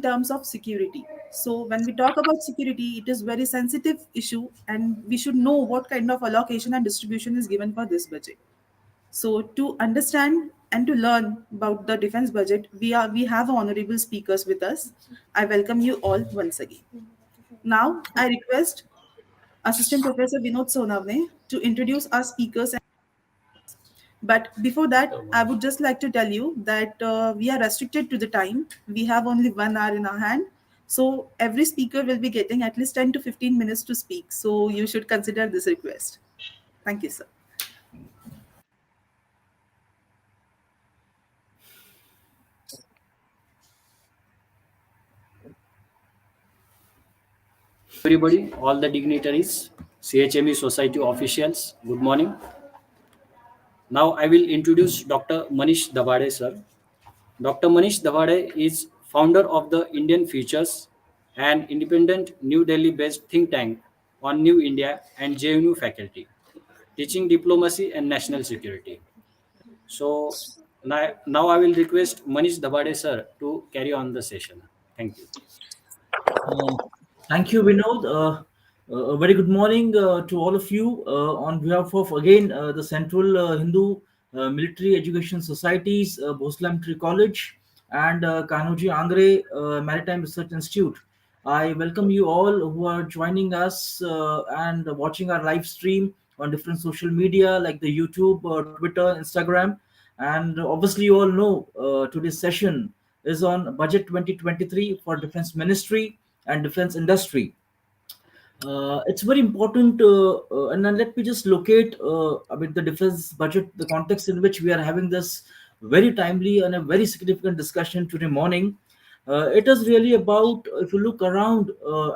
terms of security. So when we talk about security, it is very sensitive issue, and we should know what kind of allocation and distribution is given for this budget. So to understand and to learn about the defense budget, we have honorable speakers with us. I welcome you all once again. Now I request Assistant Professor Vinod Sonavne to introduce our speakers. But before that, I would just like to tell you that we are restricted to the time. We have only 1 hour in our hand. So every speaker will be getting at least 10 to 15 minutes to speak. So you should consider this request. Thank you, sir. Everybody, all the dignitaries, CHME Society officials, good morning. Now I will introduce Dr. Manish Davade, sir. Dr. Manish Davade is founder of the Indian Futures, an independent New Delhi-based think tank on New India and JNU faculty, teaching diplomacy and national security. So now I will request Manish Davade, sir, to carry on the session. Thank you. Uh, Thank you, Vinod. A very good morning to all of you. On behalf of again the Central Hindu Military Education Societies, Bhosle Military College, and Kanoji Angre Maritime Research Institute, I welcome you all who are joining us and watching our live stream on different social media like the YouTube, Twitter, Instagram, and obviously you all know today's session is on Budget 2023 for Defense Ministry and defense industry. It's very important, and then let me just locate the defense budget, the context in which we are having this very timely and a very significant discussion today morning. It is really about, if you look around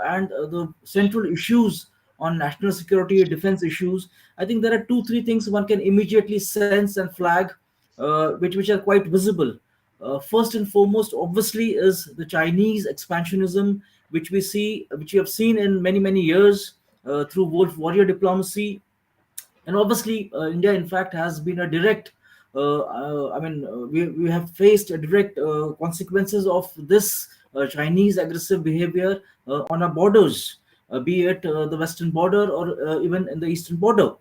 and the central issues on national security, defense issues, I think there are two, three things one can immediately sense and flag, which are quite visible. First and foremost, obviously, is the Chinese expansionism, which we have seen in many years through wolf warrior diplomacy, and obviously India, in fact, has been a direct. We have faced a direct consequences of this Chinese aggressive behavior on our borders, be it the western border or even in the eastern border.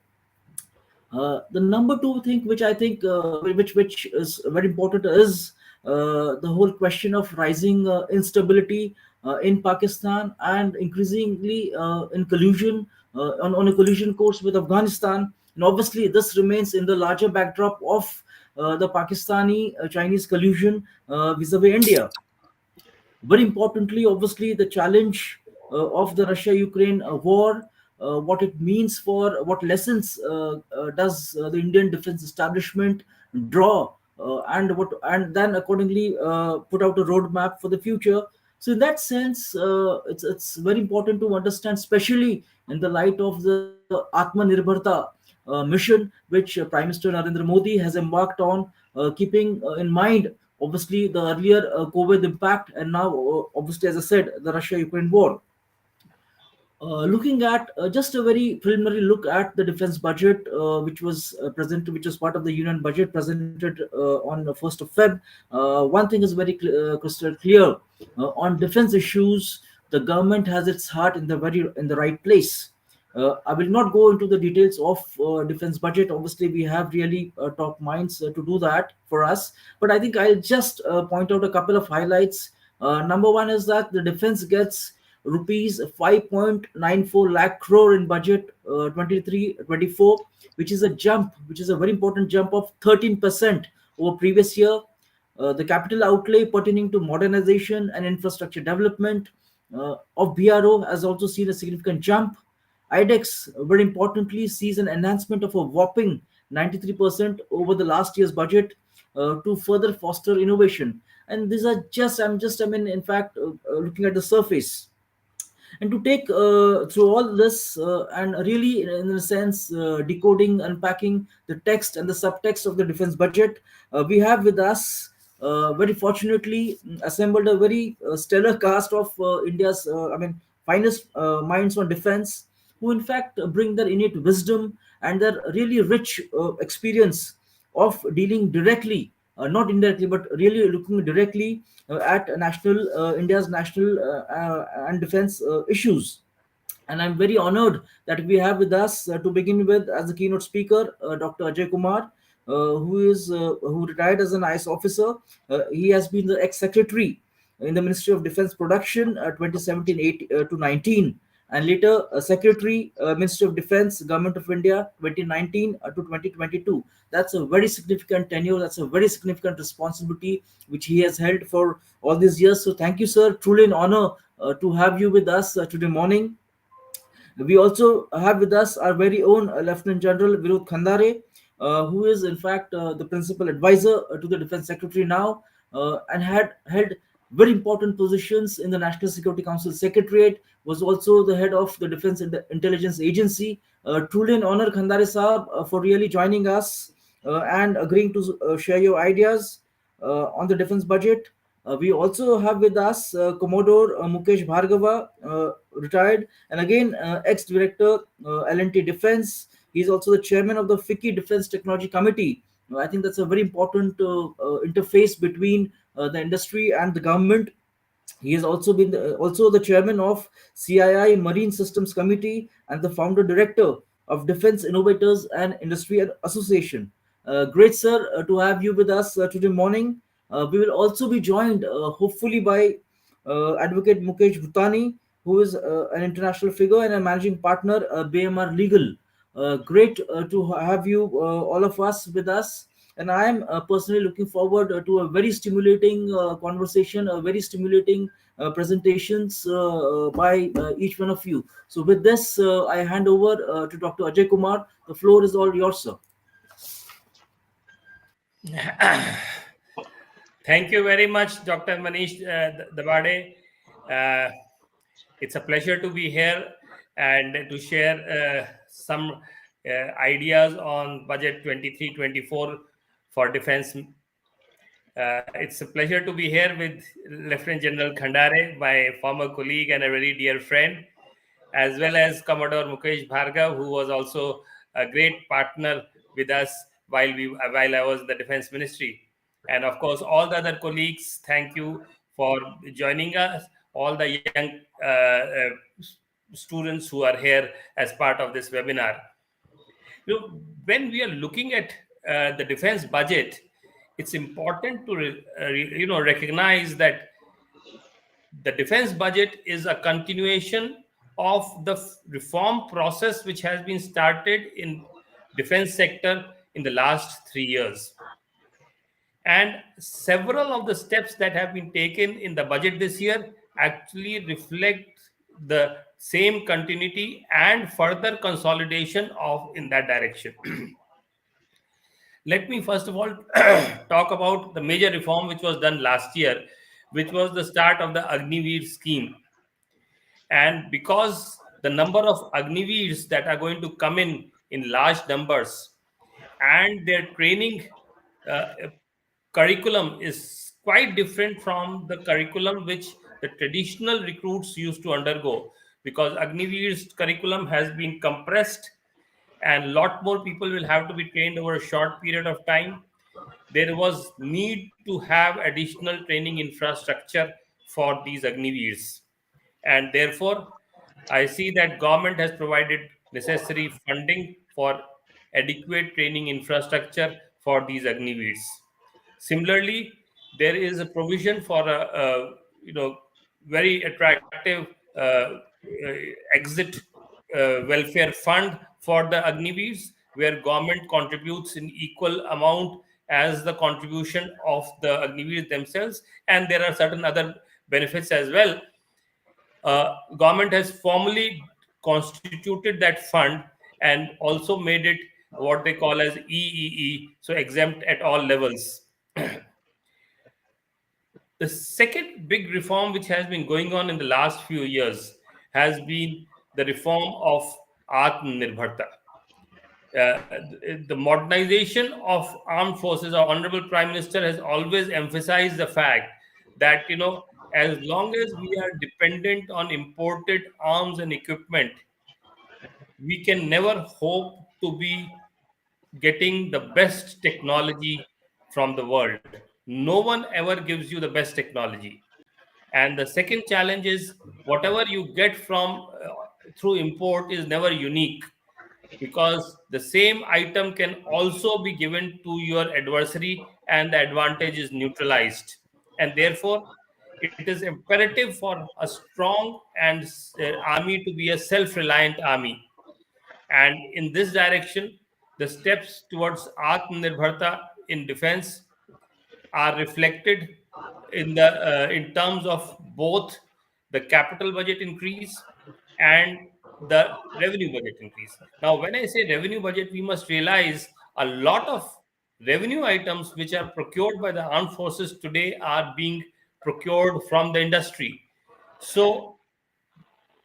The number two thing, which I think, which is very important, is the whole question of rising instability in Pakistan and increasingly in collusion on a collusion course with Afghanistan. And obviously, this remains in the larger backdrop of the Pakistani Chinese collusion vis-a-vis India. Very importantly, obviously, the challenge of the Russia-Ukraine war, what it means for what lessons does the Indian defense establishment draw, and then accordingly put out a roadmap for the future. So in that sense, it's very important to understand, especially in the light of the Atmanirbharta mission, which Prime Minister Narendra Modi has embarked on, keeping in mind obviously the earlier COVID impact, and now obviously, as I said, the Russia-Ukraine war. Looking at just a very preliminary look at the defense budget, which was part of the union budget presented on the 1st of Feb. One thing is very crystal clear: on defense issues, the government has its heart in the right place. I will not go into the details of defense budget. Obviously, we have really top minds to do that for us. But I think I'll just point out a couple of highlights. Number one is that the defense gets rupees 5.94 lakh crore in budget 23-24, which is a very important jump of 13% over previous year. The capital outlay pertaining to modernization and infrastructure development of BRO has also seen a significant jump. IDEX, very importantly, sees an enhancement of a whopping 93% over the last year's budget to further foster innovation. And these are in fact, looking at the surface. And to take through all this and really, in a sense, decoding, unpacking the text and the subtext of the defense budget, we have with us, very fortunately, assembled a very stellar cast of India's, finest minds on defense, who in fact bring their innate wisdom and their really rich experience of dealing directly not indirectly, but really looking directly at national India's national and defense issues. And I'm very honored that we have with us to begin with as a keynote speaker Dr. Ajay Kumar, who retired as an IS officer. He has been the ex-secretary in the Ministry of Defense Production 2017 to 19, and later Secretary Ministry of Defense, Government of India 2019 to 2022. That's a very significant tenure. That's a very significant responsibility which he has held for all these years. So thank you, sir. Truly an honor to have you with us today morning. We also have with us our very own Lieutenant General Virud Khandare, who is in fact the principal advisor to the Defense Secretary now, and had held very important positions in the National Security Council Secretariat, was also the head of the Defense Intelligence Agency. Truly an honor, Khandare Saab, for really joining us and agreeing to share your ideas on the defense budget. We also have with us Commodore Mukesh Bhargava, retired, and again ex-director L&T Defense. He is also the chairman of the FICCI Defense Technology Committee. I think that's a very important interface between the industry and the government. He has also been also the chairman of CII Marine Systems Committee and the founder director of Defense Innovators and Industry Association. Great, sir, to have you with us today morning. We will also be joined, hopefully, by Advocate Mukesh Bhutani, who is an international figure and a managing partner, BMR Legal. Great to have you, all of us, with us. And I am personally looking forward to a very stimulating conversation, a very stimulating presentations by each one of you. So, with this, I hand over to Dr. Ajay Kumar. The floor is all yours, sir. Thank you very much, Dr. Manish Dabade. It's a pleasure to be here and to share some ideas on budget 23-24 for defense. It's a pleasure to be here with Lieutenant General Khandare, my former colleague and a very dear friend, as well as Commodore Mukesh Bhargav, who was also a great partner with us while I was in the Defense Ministry. And of course, all the other colleagues, thank you for joining us, all the young students who are here as part of this webinar. When we are looking at the defense budget, it's important to recognize that the defense budget is a continuation of the reform process which has been started in defense sector in the last 3 years. And several of the steps that have been taken in the budget this year actually reflect the same continuity and further consolidation in that direction. Let me first of all talk about the major reform which was done last year, which was the start of the Agniveer scheme. And because the number of Agniveers that are going to come in large numbers, and their training curriculum is quite different from the curriculum which the traditional recruits used to undergo, because Agniveer's curriculum has been compressed and a lot more people will have to be trained over a short period of time. There was need to have additional training infrastructure for these Agniveers. And therefore, I see that government has provided necessary funding for adequate training infrastructure for these Agniveers. Similarly, there is a provision for a very attractive exit welfare fund for the Agniveers, where government contributes in equal amount as the contribution of the Agniveers themselves, and there are certain other benefits as well. Government has formally constituted that fund and also made it what they call as EEE, so exempt at all levels. The second big reform which has been going on in the last few years has been the reform of Atmanirbharta. The modernization of armed forces. Our Honorable Prime Minister has always emphasized the fact that, as long as we are dependent on imported arms and equipment, we can never hope to be getting the best technology from the world. No one ever gives you the best technology. And the second challenge is whatever you get from through import is never unique, because the same item can also be given to your adversary and the advantage is neutralized. And therefore, it is imperative for a strong and army to be a self-reliant army. And in this direction, the steps towards Atmanirbharta in defense are reflected in terms of both the capital budget increase and the revenue budget increase. Now, when I say revenue budget, we must realize a lot of revenue items which are procured by the armed forces today are being procured from the industry. So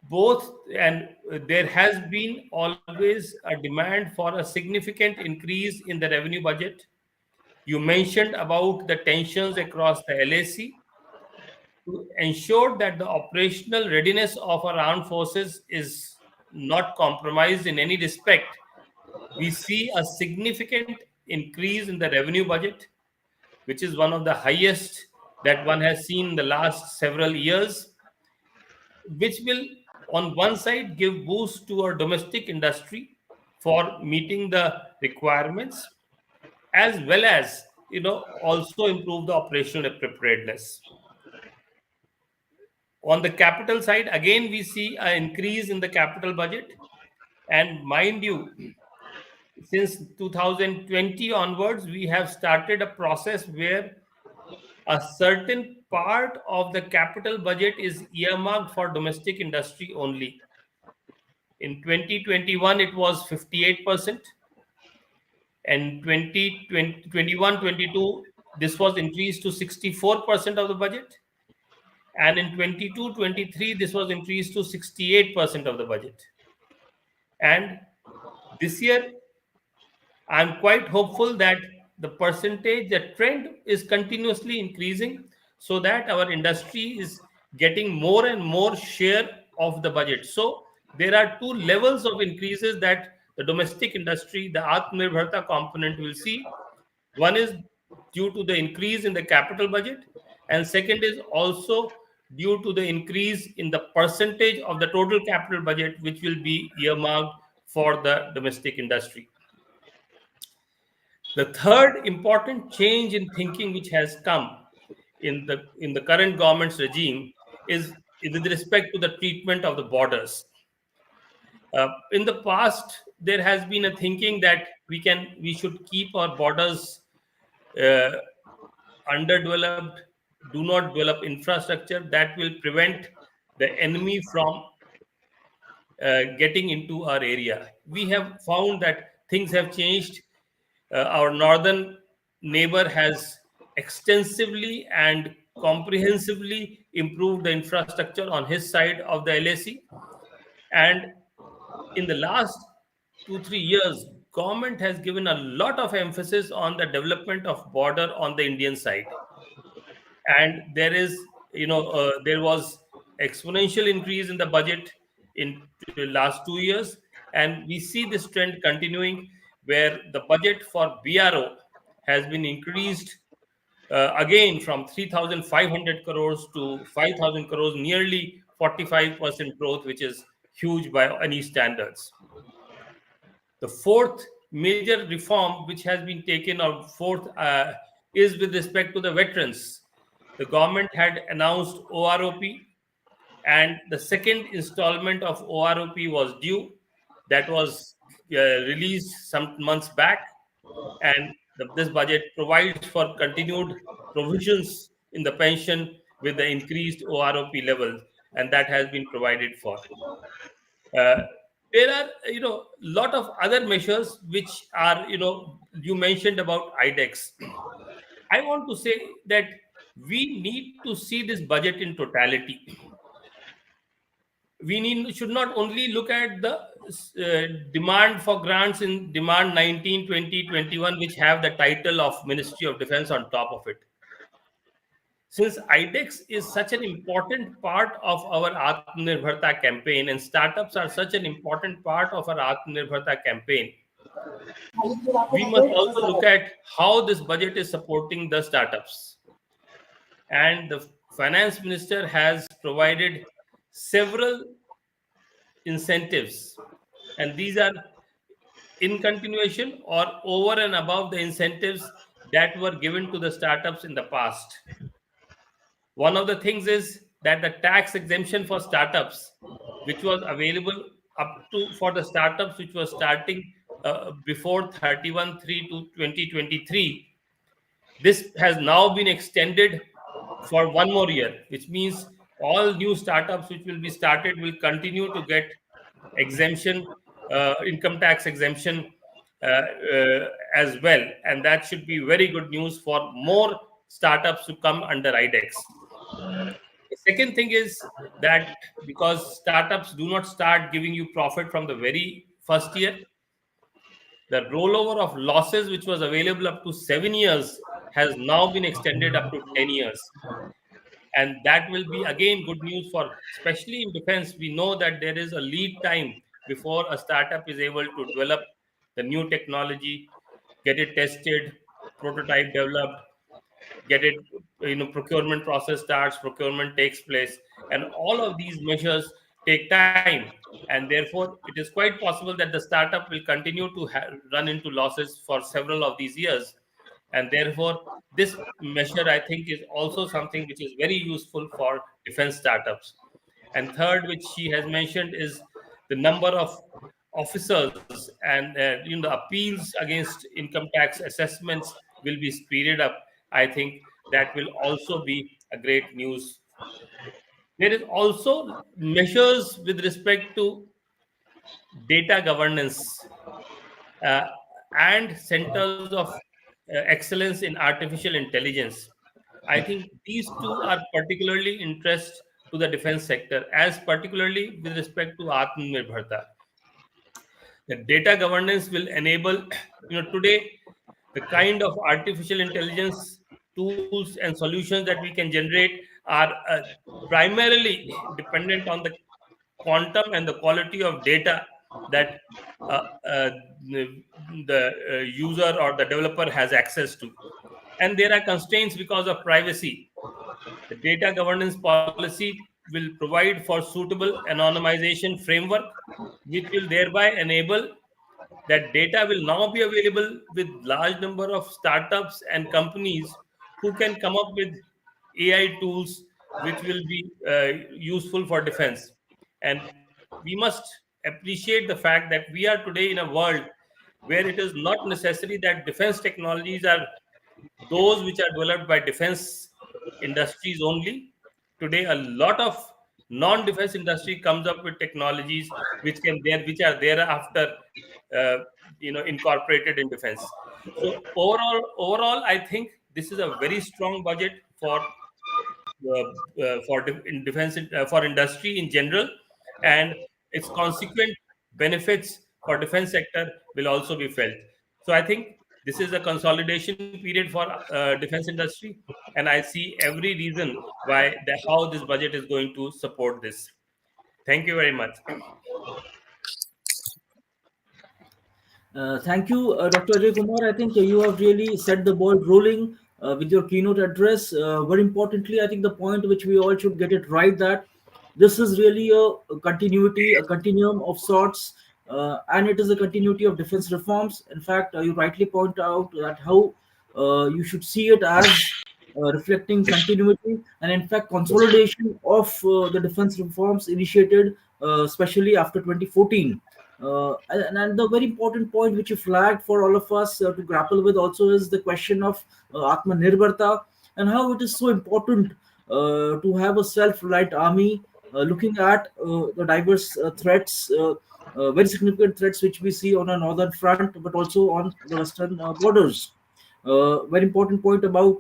both, and there has been always a demand for a significant increase in the revenue budget. You mentioned about the tensions across the LAC. To ensure that the operational readiness of our armed forces is not compromised in any respect, we see a significant increase in the revenue budget, which is one of the highest that one has seen in the last several years, which will, on one side, give boost to our domestic industry for meeting the requirements, as well as also improve the operational preparedness. On the capital side, again, we see an increase in the capital budget. And mind you, since 2020 onwards, we have started a process where a certain part of the capital budget is earmarked for domestic industry only. In 2021, it was 58%. And 2021-22, this was increased to 64% of the budget. And in 22-23, this was increased to 68% of the budget. And this year, I'm quite hopeful that the percentage, the trend is continuously increasing, so that our industry is getting more and more share of the budget. So there are two levels of increases that the domestic industry, the Atmanirbharta component, will see. One is due to the increase in the capital budget, and second is also due to the increase in the percentage of the total capital budget which will be earmarked for the domestic industry. The third important change in thinking which has come in the current government's regime is with respect to the treatment of the borders. In the past, there has been a thinking that we should keep our borders underdeveloped, do not develop infrastructure that will prevent the enemy from getting into our area. We have found that things have changed. Our northern neighbor has extensively and comprehensively improved the infrastructure on his side of the LAC. And in the last 2-3 years, government has given a lot of emphasis on the development of border on the Indian side. And there was exponential increase in the budget in the last 2 years, and we see this trend continuing, where the budget for BRO has been increased again from 3,500 crores to 5,000 crores, nearly 45% growth, which is huge by any standards. The fourth major reform which has been taken, or fourth, is with respect to the veterans. The government had announced OROP, and the second installment of OROP was due. That was released some months back, and this budget provides for continued provisions in the pension with the increased OROP level, and that has been provided for. There are lot of other measures which are you mentioned about IDEX. I want to say that we need to see this budget in totality. We should not only look at the demand for grants in demand 19, 20, 21, which have the title of Ministry of Defense on top of it. Since IDEX is such an important part of our Atmanirbharta campaign, and startups are such an important part of our Atmanirbharta campaign, We must also look at how this budget is supporting the startups. And the finance minister has provided several incentives, and these are in continuation or over and above the incentives that were given to the startups in the past. One of the things is that the tax exemption for startups, which was available up to for the startups which was starting before 31/3 to 2023, this has now been extended for one more year, which means all new startups which will be started will continue to get exemption, income tax exemption as well. And that should be very good news for more startups to come under IDEX. The second thing is that because startups do not start giving you profit from the very first year, the rollover of losses, which was available up to 7 years, has now been extended up to 10 years. And that will be again good news for, especially in defense. We know that there is a lead time before a startup is able to develop the new technology, get it tested, prototype developed, get it, procurement process starts, procurement takes place, and all of these measures take time. And therefore it is quite possible that the startup will continue to run into losses for several of these years. And therefore this measure, I think, is also something which is very useful for defense startups. And third, which she has mentioned, is the number of officers and the appeals against income tax assessments will be speeded up. I think that will also be a great news. There is also measures with respect to data governance uh, and centers of excellence in artificial intelligence. I think these two are particularly interest to the defense sector, as particularly with respect to Atmanirbharta. The data governance will enable, today, the kind of artificial intelligence tools and solutions that we can generate are primarily dependent on the quantum and the quality of data that uh, uh, the user or the developer has access to. And there are constraints because of privacy. The data governance policy will provide for suitable anonymization framework, which will thereby enable that data will now be available with large number of startups and companies who can come up with AI tools which will be useful for defense. And we must appreciate the fact that we are today in a world where it is not necessary that defense technologies are those which are developed by defense industries only. Today a lot of non-defense industry comes up with technologies which are thereafter uh, incorporated in defense. So overall I think this is a very strong budget in defense, for industry in general, and its consequent benefits for defense sector will also be felt. So I think this is a consolidation period for defense industry, and I see every reason how this budget is going to support this. Thank you very much. Thank you, Dr. Ajay Kumar. I think you have really set the ball rolling with your keynote address. Very importantly, I think the point which we all should get it right, that this is really a continuity, a continuum of sorts, and it is a continuity of defense reforms. In fact, you rightly point out that how you should see it as reflecting continuity and, in fact, consolidation of the defense reforms initiated, especially after 2014. And the very important point which you flagged for all of us to grapple with also is the question of Atmanirbharta, and how it is so important to have a self-reliant army, looking at the diverse threats, very significant threats which we see on a northern front, but also on the western borders. Very important point about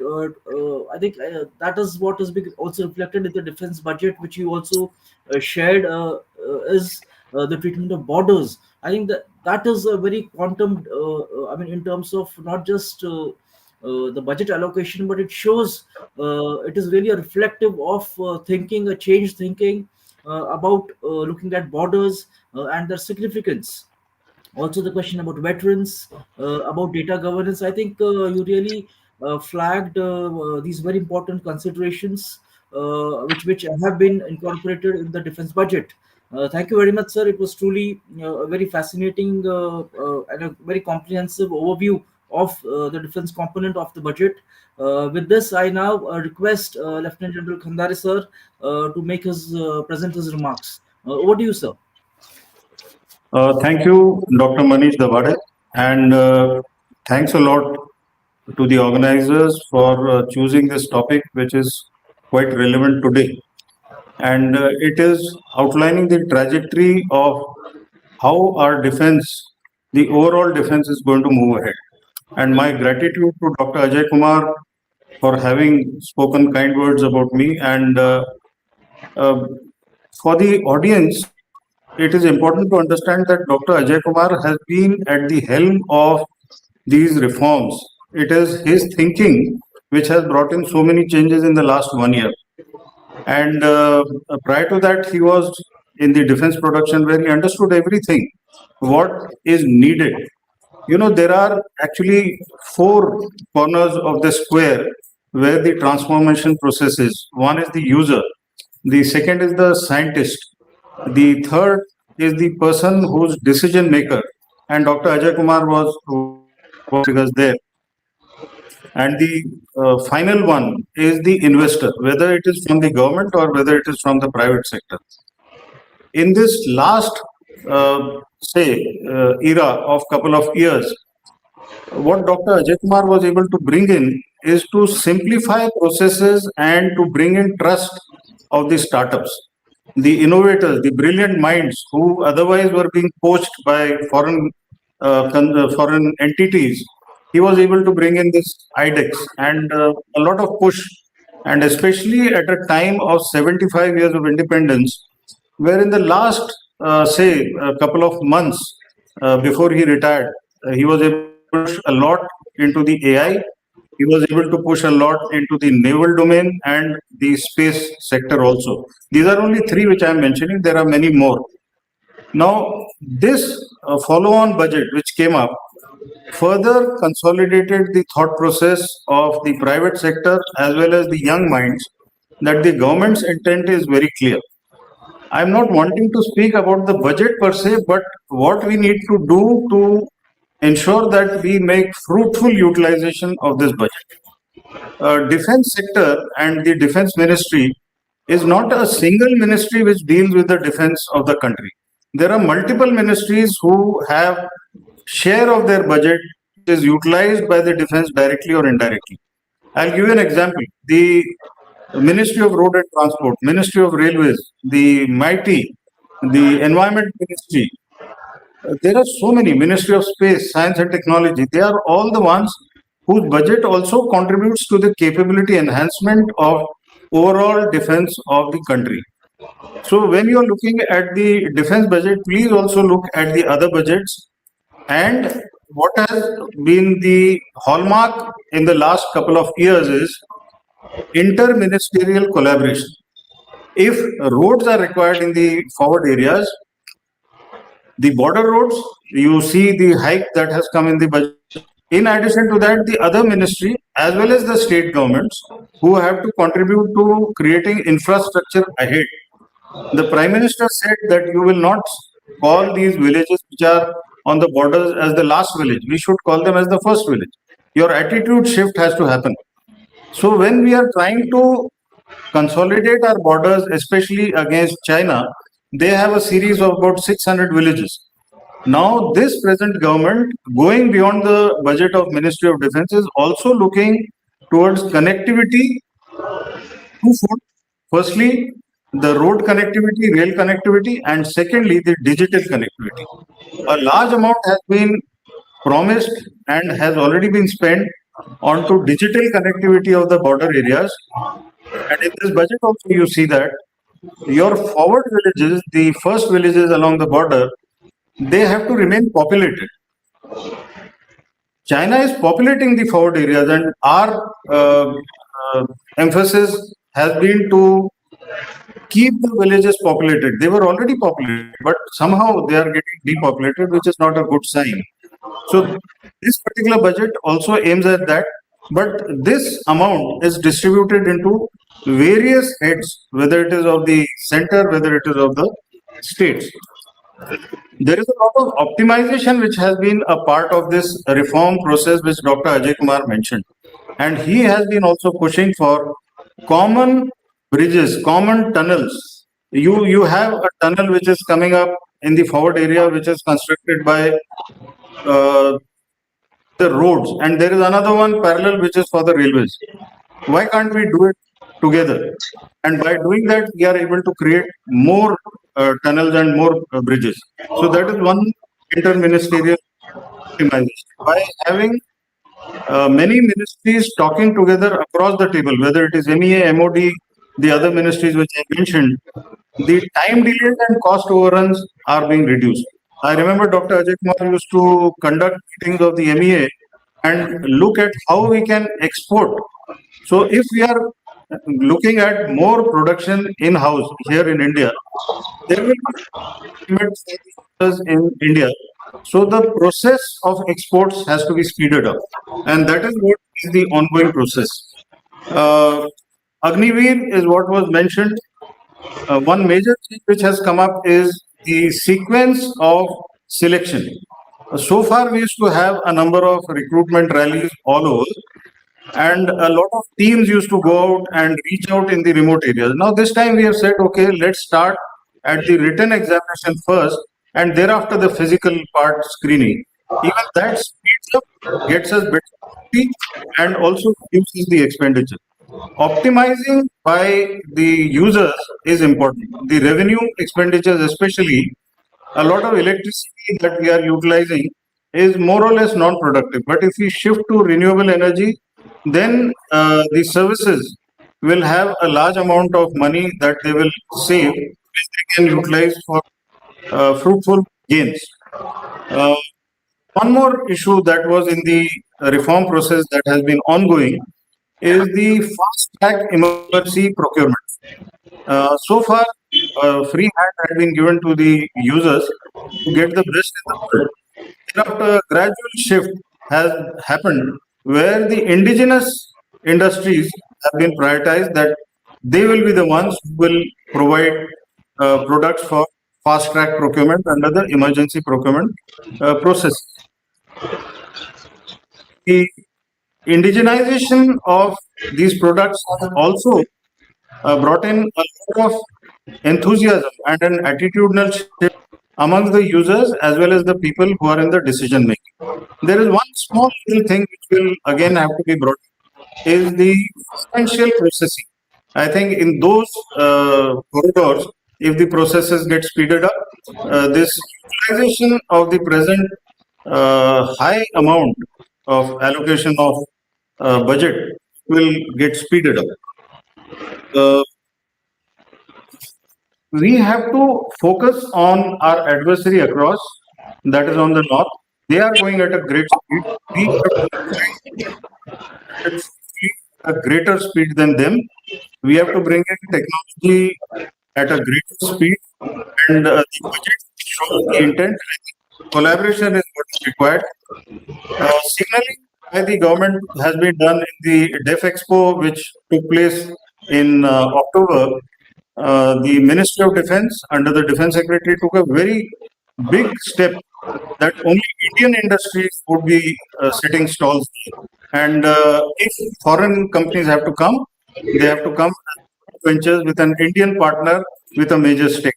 I think that is what is being also reflected in the defense budget, which you also shared, is the treatment of borders. I think that is a very quantum. I mean, in terms of not just the budget allocation, but it shows it is really a reflective of thinking, a change thinking about looking at borders and their significance. Also the question about veterans, about data governance. I think you really flagged these very important considerations, which have been incorporated in the defense budget. Thank you very much, sir. It was truly a very fascinating and a very comprehensive overview of the defense component of the budget. With this, I now request Lieutenant General Khandari, sir, to make his present his remarks. Over to you, sir. Thank you, Dr. Manish Davade, and thanks a lot to the organizers for choosing this topic, which is quite relevant today. And it is outlining the trajectory of how our defense, the overall defense, is going to move ahead. And my gratitude to Dr. Ajay Kumar for having spoken kind words about me. And uh, for the audience, it is important to understand that Dr. Ajay Kumar has been at the helm of these reforms. It is his thinking which has brought in so many changes in the last 1 year. And prior to that, he was in the defense production where he understood everything, what is needed. You know, there are actually four corners of the square where the transformation process is. One is the user, the second is the scientist, the third is the person who's decision maker, and Dr. Ajay Kumar was figures there. And the final one is the investor, whether it is from the government or whether it is from the private sector. In this last, era of couple of years, what Dr. Ajay Kumar was able to bring in is to simplify processes and to bring in trust of the startups, the innovators, the brilliant minds who otherwise were being poached by foreign entities. He was able to bring in this IDEX and a lot of push, and especially at a time of 75 years of independence, where in the last, a couple of months before he retired, he was able to push a lot into the AI. He was able to push a lot into the naval domain and the space sector also. These are only three which I am mentioning. There are many more. Now, this follow-on budget which came up further consolidated the thought process of the private sector as well as the young minds that the government's intent is very clear. I'm not wanting to speak about the budget per se, but what we need to do to ensure that we make fruitful utilization of this budget. Defense sector and the defense ministry is not a single ministry which deals with the defense of the country. There are multiple ministries who have share of their budget is utilized by the defense directly or indirectly. I'll give you an example. The Ministry of Road and Transport, Ministry of Railways, the MIT, the Environment Ministry. There are so many, Ministry of Space, Science and Technology. They are all the ones whose budget also contributes to the capability enhancement of overall defense of the country. So when you are looking at the defense budget, please also look at the other budgets. And what has been the hallmark in the last couple of years is interministerial collaboration. If roads are required in the forward areas, the border roads, you see the hike that has come in the budget. In addition to that, the other ministry as well as the state governments who have to contribute to creating infrastructure ahead. The Prime Minister said that you will not call these villages which are on the borders as the last village. We should call them as the first village. Your attitude shift has to happen. So when we are trying to consolidate our borders, especially against China, they have a series of about 600 villages. Now, this present government, going beyond the budget of Ministry of Defense, is also looking towards connectivity twofold. Firstly, the road connectivity, rail connectivity, and secondly, the digital connectivity. A large amount has been promised and has already been spent onto digital connectivity of the border areas. And in this budget also you see that your forward villages, the first villages along the border, they have to remain populated. China is populating the forward areas, and our emphasis has been to keep the villages populated. They were already populated, but somehow they are getting depopulated, which is not a good sign. So this particular budget also aims at that, but this amount is distributed into various heads, whether it is of the center, whether it is of the states. There is a lot of optimization which has been a part of this reform process, which Dr. Ajay Kumar mentioned. And he has been also pushing for common bridges, common tunnels. You have a tunnel which is coming up in the forward area, which is constructed by the roads, and there is another one parallel which is for the railways. Why can't we do it together? And by doing that, we are able to create more tunnels and more bridges. So that is one interministerial optimization. By having many ministries talking together across the table, whether it is MEA, MOD, the other ministries which I mentioned, the time delays and cost overruns are being reduced. I remember Dr. Ajay Kumar used to conduct meetings of the MEA and look at how we can export. So if we are looking at more production in-house here in India, there will be limits in India. So the process of exports has to be speeded up, and that is what is the ongoing process. Agniveer is what was mentioned. One major thing which has come up is the sequence of selection. So far, we used to have a number of recruitment rallies all over, and a lot of teams used to go out and reach out in the remote areas. Now, this time we have said, okay, let's start at the written examination first, and thereafter the physical part screening. Even that speeds up, gets us better quality, and also reduces the expenditure. Optimizing by the users is important. The revenue expenditures, especially, a lot of electricity that we are utilizing is more or less non-productive. But if we shift to renewable energy, then the services will have a large amount of money that they will save, which they can utilize for fruitful gains. Uh, One more issue that was in the reform process that has been ongoing is the fast track emergency procurement. So far, free hand had been given to the users to get the best in the world. Thereafter, a gradual shift has happened where the indigenous industries have been prioritized, that they will be the ones who will provide products for fast track procurement under the emergency procurement process. The indigenization of these products has also brought in a lot of enthusiasm and an attitudinal shift amongst the users as well as the people who are in the decision making. There is one small little thing which will again have to be brought in, is the financial processing. I think in those corridors, if the processes get speeded up, this utilization of the present high amount of allocation of budget will get speeded up. We have to focus on our adversary across, that is on the north. They are going at a great speed. We have to at a greater speed than them. We have to bring in technology at a greater speed, and the budget shows the intent. I think collaboration is what is required. Signaling by the government has been done in the DEF Expo, which took place in October. The Ministry of Defense, under the Defense Secretary, took a very big step that only Indian industries would be setting stalls. And if foreign companies have to come, they have to come as ventures with an Indian partner with a major stake.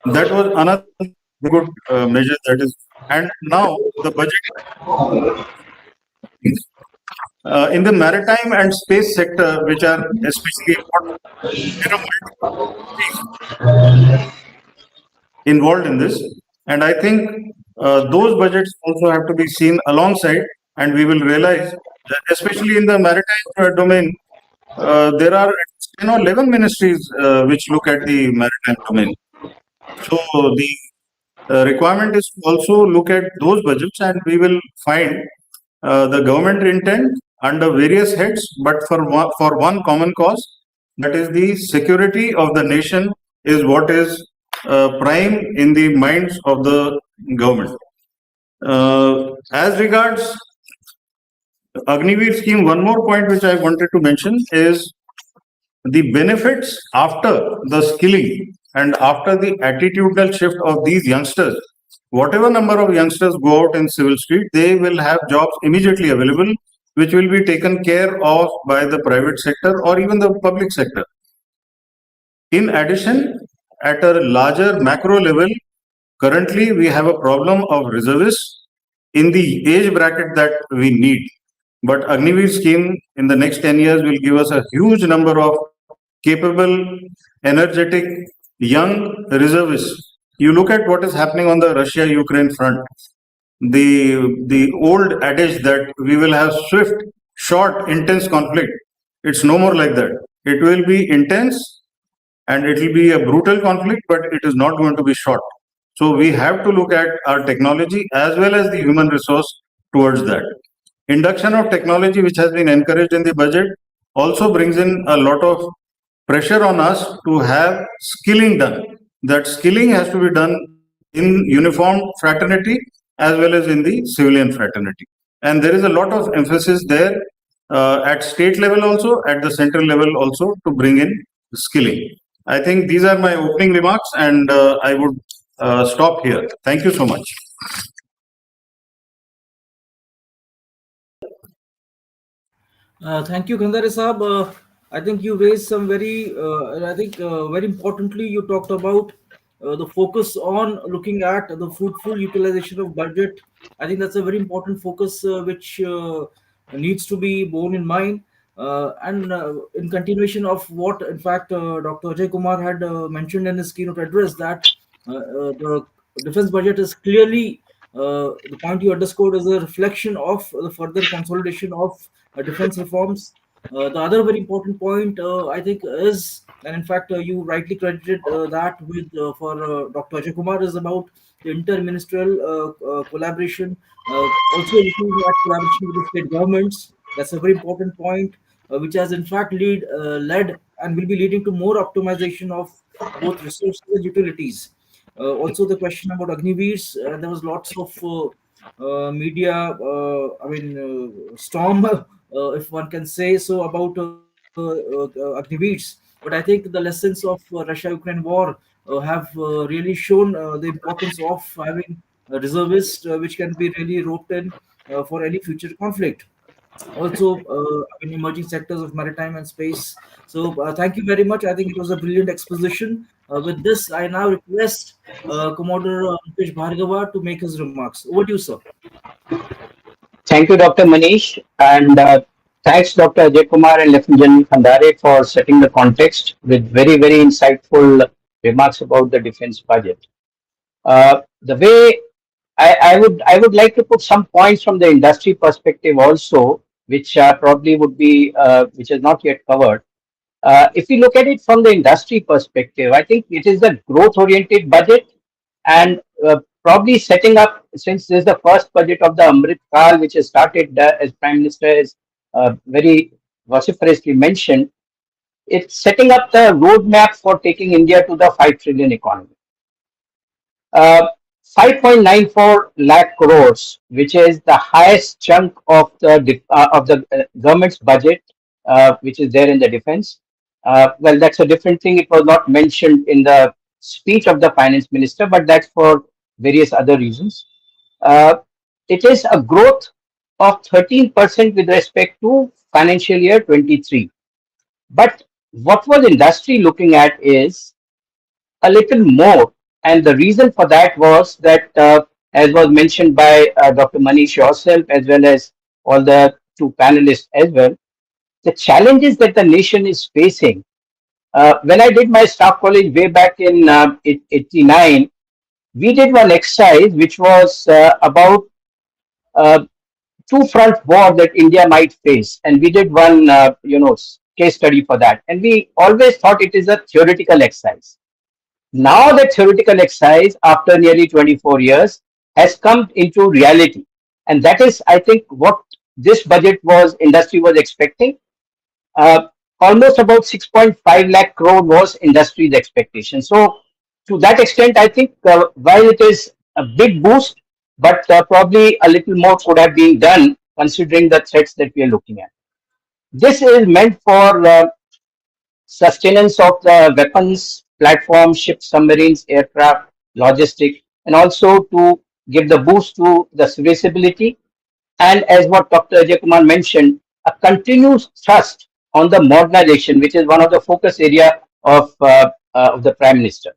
That was another good measure that is. And now the budget in the maritime and space sector, which are especially important, there are multiple countries involved in this. And I think those budgets also have to be seen alongside, and we will realize that, especially in the maritime domain, there are 10 or 11 ministries which look at the maritime domain. So the requirement is to also look at those budgets, and we will find the government intent under various heads, but for one common cause, that is the security of the nation is what is prime in the minds of the government. As regards Agniveer scheme, one more point which I wanted to mention is the benefits after the skilling and after the attitudinal shift of these youngsters. Whatever number of youngsters go out in civil street, they will have jobs immediately available, which will be taken care of by the private sector or even the public sector. In addition, at a larger macro level, currently we have a problem of reservists in the age bracket that we need. But Agniveer scheme in the next 10 years will give us a huge number of capable, energetic, young reservists. You look at what is happening on the Russia-Ukraine front. The old adage that we will have swift, short, intense conflict. It's no more like that. It will be intense and it will be a brutal conflict, but it is not going to be short. So we have to look at our technology as well as the human resource towards that. Induction of technology, which has been encouraged in the budget, also brings in a lot of pressure on us to have skilling done. That skilling has to be done in uniformed fraternity as well as in the civilian fraternity. And there is a lot of emphasis there at state level also, at the central level also, to bring in skilling. I think these are my opening remarks, and I would stop here. Thank you so much. Thank you, Khandare Saab. I think you raised some very importantly, you talked about the focus on looking at the fruitful utilization of budget. I think that's a very important focus which needs to be borne in mind. And in continuation of what, in fact, Dr. Ajay Kumar had mentioned in his keynote address, that the defense budget is clearly the point you underscored is a reflection of the further consolidation of defense reforms. The other very important point, I think, is, and in fact, you rightly credited that with for Dr. Ajay Kumar, is about the interministerial collaboration, also looking at collaboration with the state governments. That's a very important point, which has in fact led and will be leading to more optimization of both resources and utilities. Also, the question about Agniveers, there was lots of media, storm, if one can say so, about Agniveers. But I think the lessons of Russia-Ukraine war have really shown the importance of having a reservist which can be really roped in for any future conflict. Also, in emerging sectors of maritime and space. So, thank you very much. I think it was a brilliant exposition. With this, I now request Commodore Mukesh Bhargava to make his remarks. Over to you, sir. Thank you, Dr. Manish, and thanks, Dr. Ajay Kumar and Lieutenant General Khandare, for setting the context with very, very insightful remarks about the defense budget. The way I would like to put some points from the industry perspective also, which probably would be which is not yet covered. If you look at it from the industry perspective, I think it is a growth-oriented budget, and probably setting up, since this is the first budget of the Amrit Kal, which has started as Prime Minister has very vociferously mentioned, it's setting up the roadmap for taking India to the 5 trillion economy. 5.94 lakh crores, which is the highest chunk of the government's budget, which is there in the defense. Well, that's a different thing. It was not mentioned in the speech of the finance minister, but that's for various other reasons. It is a growth of 13% with respect to financial year 23. But what was industry looking at is a little more. And the reason for that was that, as was mentioned by Dr. Manish yourself, as well as all the two panelists as well, the challenges that the nation is facing. When I did my staff college way back in 89, we did one exercise which was about two-front war that India might face, and we did one case study for that. And we always thought it is a theoretical exercise. Now that theoretical exercise, after nearly 24 years, has come into reality, and that is, I think, what this budget was industry was expecting. almost about 6.5 lakh crore was industry's expectation. So to that extent, I think while it is a big boost, but probably a little more could have been done considering the threats that we are looking at. This is meant for sustenance of the weapons, platforms, ships, submarines, aircraft, logistics, and also to give the boost to the serviceability. And as what Dr. Ajay Kumar mentioned, a continuous thrust on the modernization, which is one of the focus area of the Prime Minister.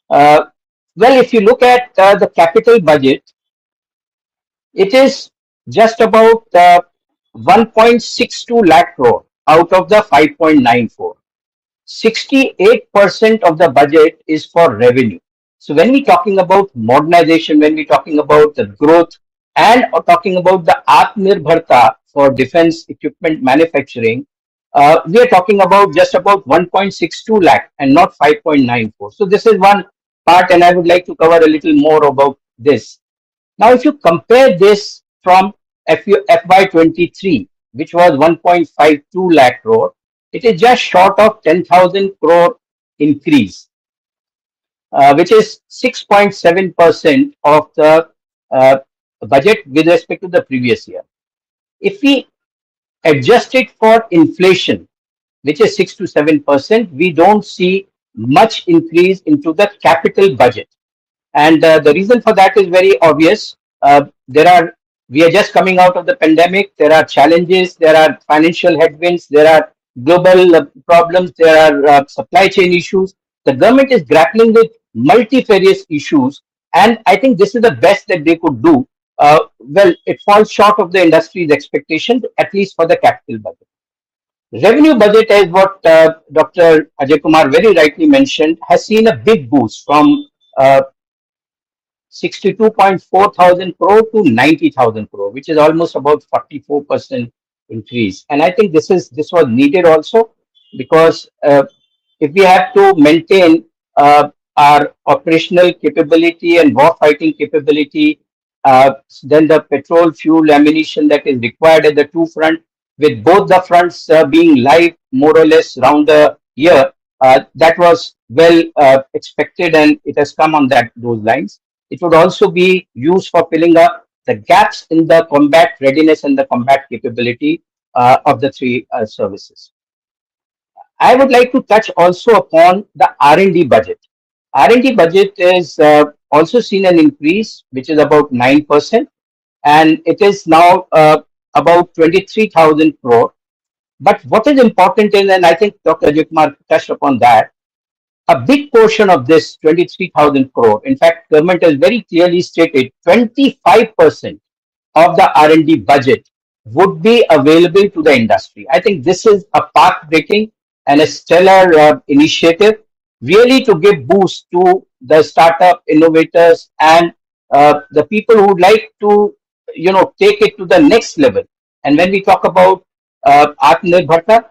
Uh, well, if you look at the capital budget, it is just about 1.62 lakh crore out of the 5.94. 68% of the budget is for revenue. So when we're talking about modernization, when we're talking about the growth and talking about the Atmanirbharta for defense equipment manufacturing, we are talking about just about 1.62 lakh and not 5.94. So this is one part, and I would like to cover a little more about this. Now, if you compare this from FY23, which was 1.52 lakh crore, it is just short of 10,000 crore increase, which is 6.7% of the uh, budget with respect to the previous year. If we adjust it for inflation, which is 6 to 7%, we don't see much increase into the capital budget. And the reason for that is very obvious. We are just coming out of the pandemic. There are challenges, there are financial headwinds, there are global problems, there are supply chain issues. The government is grappling with multifarious issues, and I think this is the best that they could do. Well, it falls short of the industry's expectation, at least for the capital budget. Revenue budget, as what Dr. Ajay Kumar very rightly mentioned, has seen a big boost from 62.4 thousand crore to 90,000 crore, which is almost about 44% increase. And I think this was needed also because if we have to maintain our operational capability and war fighting capability, then the petrol, fuel, ammunition that is required at the two front, with both the fronts being live more or less round the year, that was well expected, and it has come on those lines. It would also be used for filling up the gaps in the combat readiness and the combat capability of the three services. I would like to touch also upon the R&D budget. R&D budget is also seen an increase, which is about 9%, and it is now about 23,000 crore. But what is important is, and I think Dr. Ajay Kumar touched upon that, a big portion of this 23,000 crore, in fact, government has very clearly stated 25% of the R&D budget would be available to the industry. I think this is a path-breaking and a stellar initiative, really to give boost to the startup innovators and the people who would like to, take it to the next level. And when we talk about Atmanirbharta,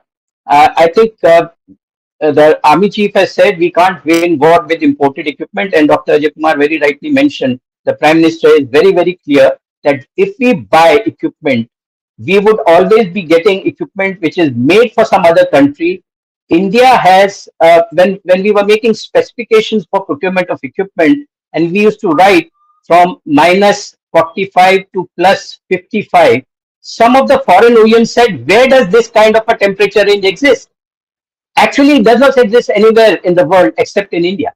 I think the army chief has said we can't win war with imported equipment, and Dr. Ajay Kumar very rightly mentioned the Prime Minister is very, very clear that if we buy equipment, we would always be getting equipment which is made for some other country. India has, when we were making specifications for procurement of equipment, and we used to write from minus 45 to plus 55, some of the foreign OEMs said, where does this kind of a temperature range exist? Actually, it does not exist anywhere in the world except in India.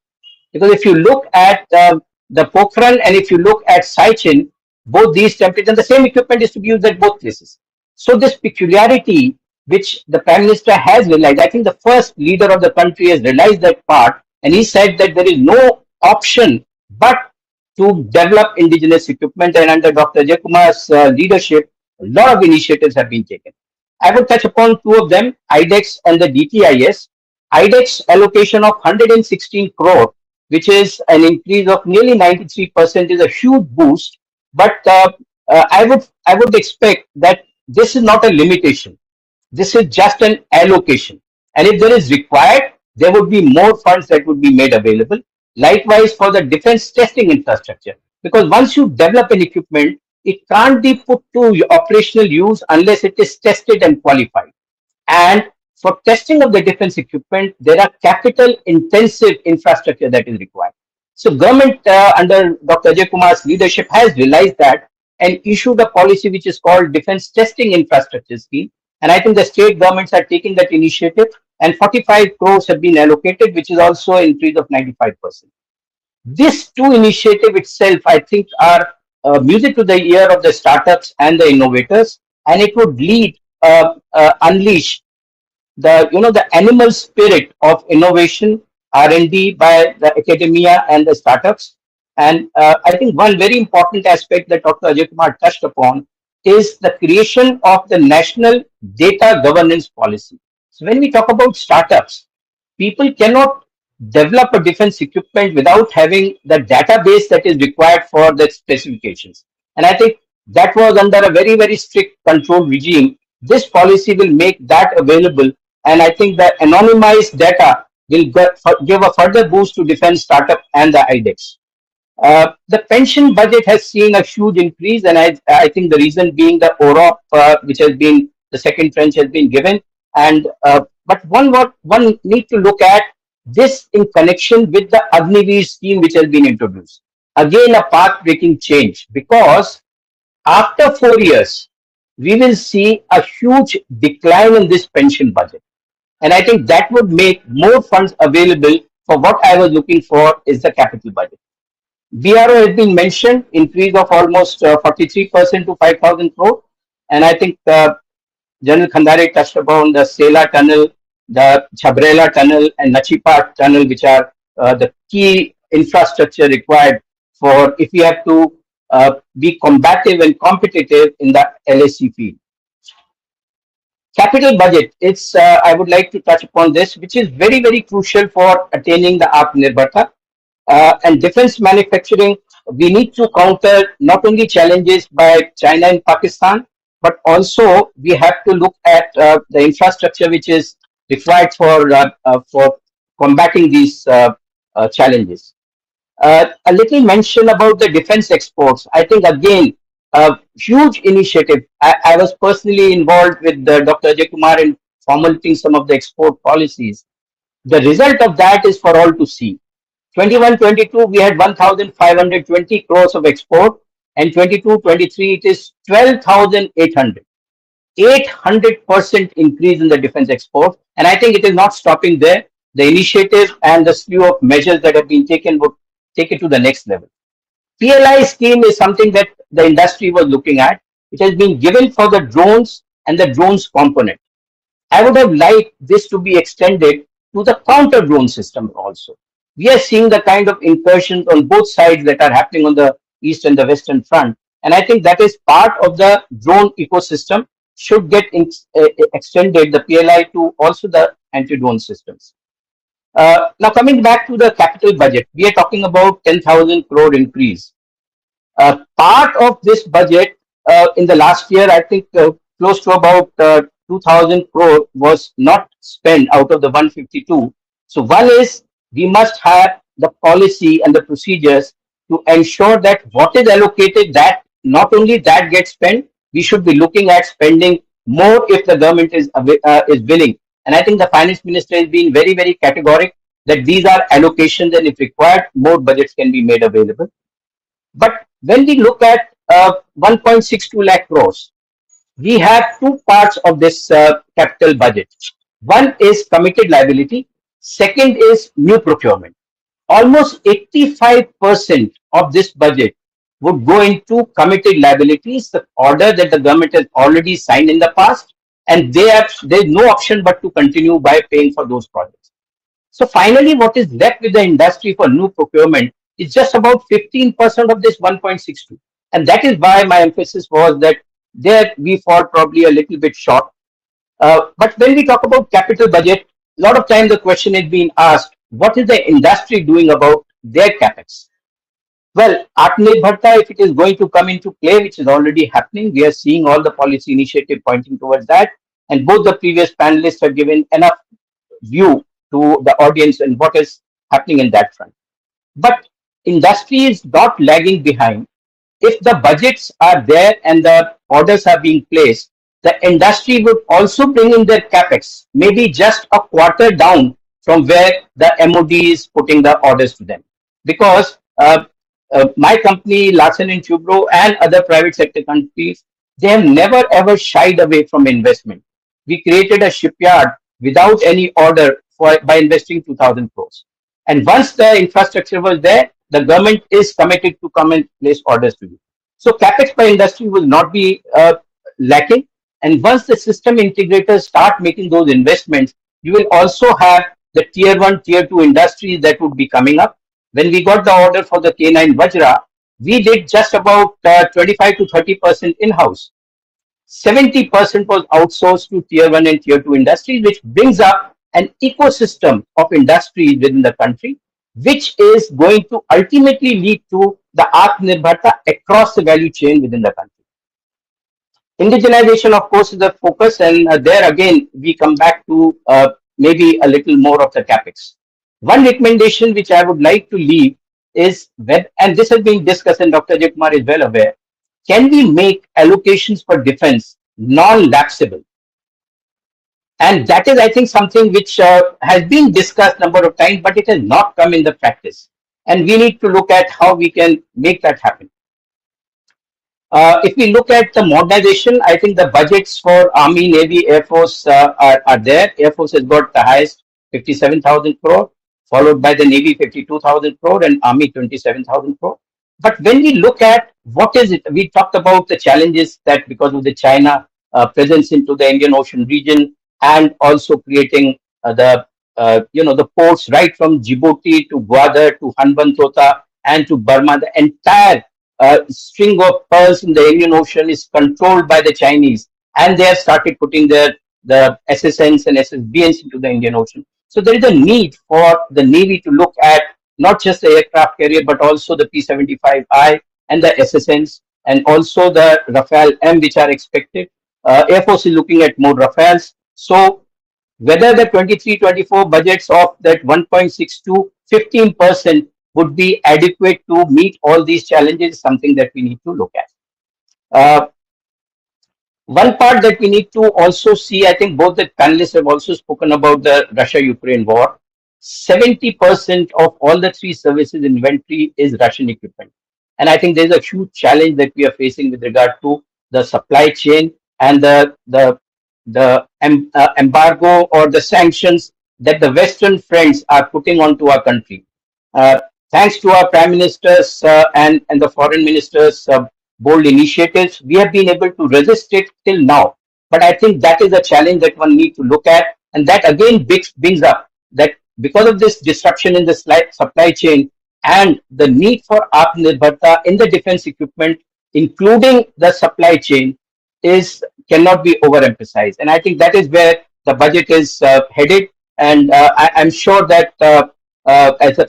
Because if you look at the Pokhran and if you look at Saichin, both these temperatures, and the same equipment is to be used at both places. So this peculiarity, which the Prime Minister has realized, I think the first leader of the country has realized that part, and he said that there is no option but to develop indigenous equipment, and under Dr. Ajay Kumar's leadership, a lot of initiatives have been taken. I will touch upon two of them, IDEX and the DTIS. IDEX allocation of 116 crore, which is an increase of nearly 93%, is a huge boost. But I would expect that this is not a limitation. This is just an allocation. And if there is required, there would be more funds that would be made available. Likewise for the defense testing infrastructure. Because once you develop an equipment, it can't be put to operational use unless it is tested and qualified. And for testing of the defense equipment, there are capital intensive infrastructure that is required. So government under Dr. Ajay Kumar's leadership has realized that and issued a policy which is called Defense Testing Infrastructure Scheme. And I think the state governments are taking that initiative, and 45 crores have been allocated, which is also an increase of 95%. These two initiative itself, I think, are music to the ear of the startups and the innovators, and it would unleash the animal spirit of innovation R&D by the academia and the startups. And I think one very important aspect that Dr. Ajay Kumar touched upon is the creation of the national data governance policy. So when we talk about startups, people cannot develop a defense equipment without having the database that is required for the specifications. And I think that was under a very, very strict control regime. This policy will make that available. And I think the anonymized data will give a further boost to defense startup and the IDEX. The pension budget has seen a huge increase, and I think the reason being the OROP, which has been the second tranche has been given. And but one need to look at this in connection with the Agniveer scheme which has been introduced. Again, a path-breaking change, because after 4 years, we will see a huge decline in this pension budget. And I think that would make more funds available for what I was looking for is the capital budget. BRO has been mentioned, increase of almost 43% to 5,000 crore. And I think General Khandare touched upon the Sela tunnel, the Chabrela tunnel and Nachipat tunnel, which are the key infrastructure required for if we have to be combative and competitive in the LAC field. Capital budget, I would like to touch upon this, which is very, very crucial for attaining the Atmanirbharta. And defense manufacturing, we need to counter not only challenges by China and Pakistan, but also we have to look at the infrastructure which is required for combating these challenges. A little mention about the defense exports. I think again, a huge initiative. I was personally involved with Dr. Ajay Kumar in formulating some of the export policies. The result of that is for all to see. 21-22, we had 1,520 crores of export, and 22-23, it is 12,800. 800% increase in the defense export. And I think it is not stopping there. The initiative and the slew of measures that have been taken would take it to the next level. PLI scheme is something that the industry was looking at. It has been given for the drones and the drones component. I would have liked this to be extended to the counter drone system also. We are seeing the kind of incursions on both sides that are happening on the east and the western front. And I think that is part of the drone ecosystem should get extended, the PLI, to also the anti-drone systems. Now coming back to the capital budget, we are talking about 10,000 crore increase. Part of this budget in the last year, I think close to about 2,000 crore was not spent out of the 152. So one is we must have the policy and the procedures to ensure that what is allocated, that not only that gets spent, we should be looking at spending more if the government is willing. And I think the finance minister is being very, very categoric that these are allocations, and if required, more budgets can be made available. But when we look at 1.62 lakh crores, we have two parts of this capital budget. One is committed liability. Second is new procurement. Almost 85% of this budget would go into committed liabilities, the order that the government has already signed in the past, and there's no option but to continue by paying for those projects. So finally, what is left with the industry for new procurement is just about 15% of this 1.62. And that is why my emphasis was that there we fall probably a little bit short. But when we talk about capital budget, a lot of time the question is being asked, what is the industry doing about their capex? Well, Atmanirbharta, if it is going to come into play, which is already happening, we are seeing all the policy initiative pointing towards that. And both the previous panelists have given enough view to the audience and what is happening in that front. But industry is not lagging behind. If the budgets are there and the orders are being placed, the industry would also bring in their capex, maybe just a quarter down from where the MOD is putting the orders to them. Because my company, Larsen and Toubro, and other private sector companies, they have never ever shied away from investment. We created a shipyard without any order for by investing 2,000 crores. And once the infrastructure was there, the government is committed to come and place orders to you. So capex by industry will not be lacking. And once the system integrators start making those investments, you will also have the tier one, tier two industries that would be coming up. When we got the order for the K9 Vajra, we did just about 25 to 30% in-house. 70% was outsourced to tier one and tier two industries, which brings up an ecosystem of industries within the country, which is going to ultimately lead to the Atmanirbharta across the value chain within the country. Indigenization, of course, is the focus, and there again we come back to maybe a little more of the capex. One recommendation which I would like to leave is that, and this has been discussed, and Dr. Ajay Kumar is well aware, can we make allocations for defense non-lapsable? And that is, I think, something which has been discussed number of times, but it has not come in the practice. And we need to look at how we can make that happen. If we look at the modernization, I think the budgets for Army, Navy, Air Force are there. Air Force has got the highest 57,000 crore, followed by the Navy 52,000 crore and Army 27,000 crore. But when we look at what is it, we talked about the challenges that because of the China presence into the Indian Ocean region and also creating the ports right from Djibouti to Gwadar to Hanbantota and to Burma, the entire string of pearls in the Indian Ocean is controlled by the Chinese, and they have started putting the SSNs and SSBNs into the Indian Ocean. So there is a need for the Navy to look at not just the aircraft carrier, but also the P-75I and the SSNs, and also the Rafale M, which are expected. Air Force is looking at more Rafales. So whether the 23-24 budgets of that 1.6 to 15% would be adequate to meet all these challenges is something that we need to look at. One part that we need to also see, I think both the panelists have also spoken about the Russia-Ukraine war. 70% of all the three services inventory is Russian equipment. And I think there's a huge challenge that we are facing with regard to the supply chain and the embargo or the sanctions that the Western friends are putting onto our country. Thanks to our prime ministers and the foreign ministers' bold initiatives, we have been able to resist it till now. But I think that is a challenge that one needs to look at. And that again brings up that because of this disruption in the supply chain and the need for Atmanirbharta in the defense equipment, including the supply chain, cannot be overemphasized. And I think that is where the budget is headed. And I'm sure that as the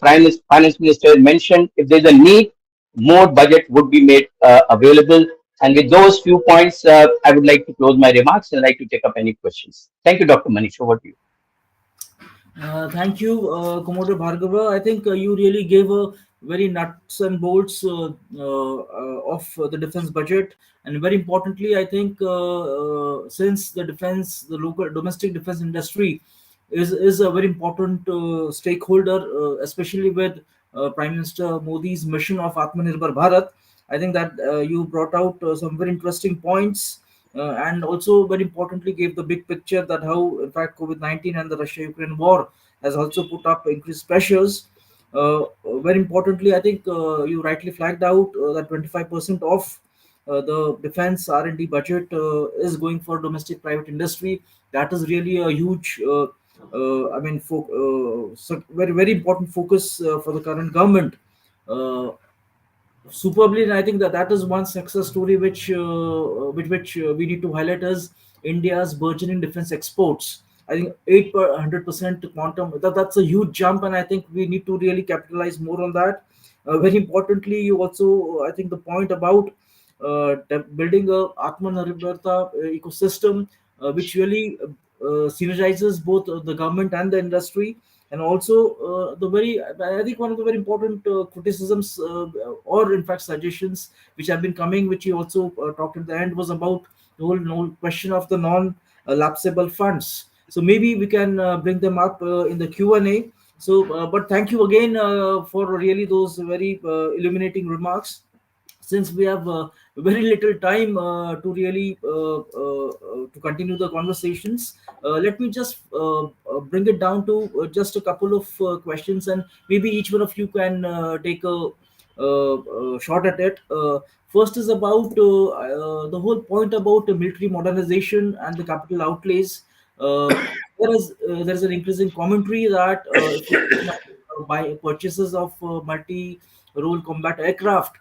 finance minister mentioned, if there's a need, more budget would be made available. And with those few points, I would like to close my remarks and like to take up any questions. Thank you, Dr. Manish. Over to you. Thank you, Commodore Bhargava. I think you really gave a very nuts and bolts of the defense budget. And very importantly, I think since the local domestic defense industry is a very important stakeholder, especially with Prime Minister Modi's mission of Atmanirbhar Bharat. I think that you brought out some very interesting points and also very importantly gave the big picture that how in fact COVID-19 and the Russia-Ukraine war has also put up increased pressures. Very importantly, I think you rightly flagged out that 25% of the defense R&D budget is going for domestic private industry. That is really a huge very, very important focus for the current government. Superbly, and I think that is one success story which we need to highlight as India's burgeoning defense exports. I think 800% quantum. That's a huge jump, and I think we need to really capitalize more on that. Very importantly, you also, I think, the point about building a Atmanirbharta ecosystem, which really synergizes both the government and the industry. And also I think one of the very important criticisms or in fact suggestions which have been coming, which you also talked at the end, was about whole question of the non-lapsable funds. So maybe we can bring them up in the Q&A. So, but thank you again for really those very illuminating remarks. Since we have very little time to really to continue the conversations, let me just bring it down to just a couple of questions, and maybe each one of you can take a shot at it. First is about the whole point about the military modernization and the capital outlays. There is an increasing commentary that if you buy purchases of multi-role combat aircraft,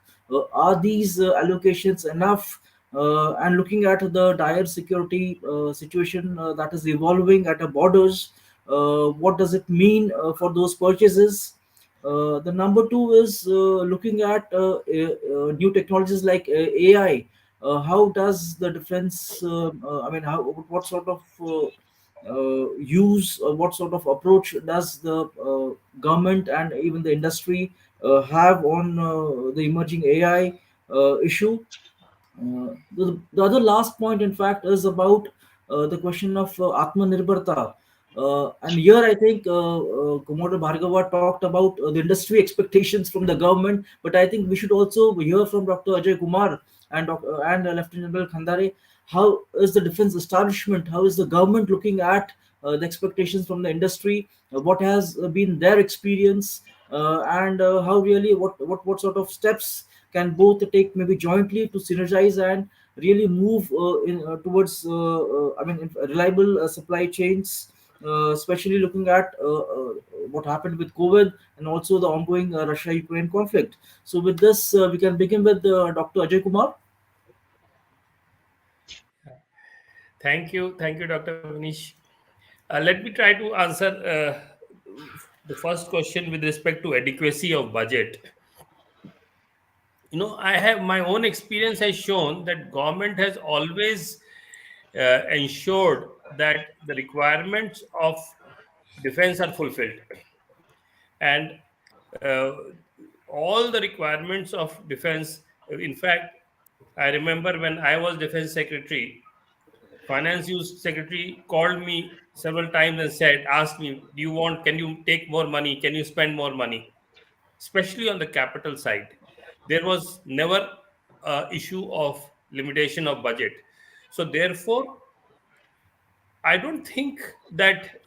are these allocations enough? And looking at the dire security situation that is evolving at the borders, what does it mean for those purchases? The number two is looking at new technologies like AI. How does the defense? I mean, what sort of use, or what sort of approach does the government and even the industry have on the emerging AI issue? The other last point, in fact, is about the question of Atmanirbharta. And here, I think Commodore Bhargava talked about the industry expectations from the government, but I think we should also hear from Dr. Ajay Kumar and Lieutenant General Khandare. How is the defense establishment? How is the government looking at the expectations from the industry? What has been their experience, and how really what sort of steps can both take maybe jointly to synergize and really move towards reliable supply chains, especially looking at what happened with COVID and also the ongoing Russia-Ukraine conflict. So with this, we can begin with Dr. Ajay Kumar. Thank you, Dr. Manish. Let me try to answer the first question with respect to adequacy of budget. I have my own experience has shown that government has always ensured that the requirements of defense are fulfilled, and uh, all the requirements of defense. In fact, I remember when I was defense secretary, finance use secretary called me several times and asked me, do you want, can you take more money, can you spend more money, especially on the capital side. There was never a issue of limitation of budget. So therefore, I don't think that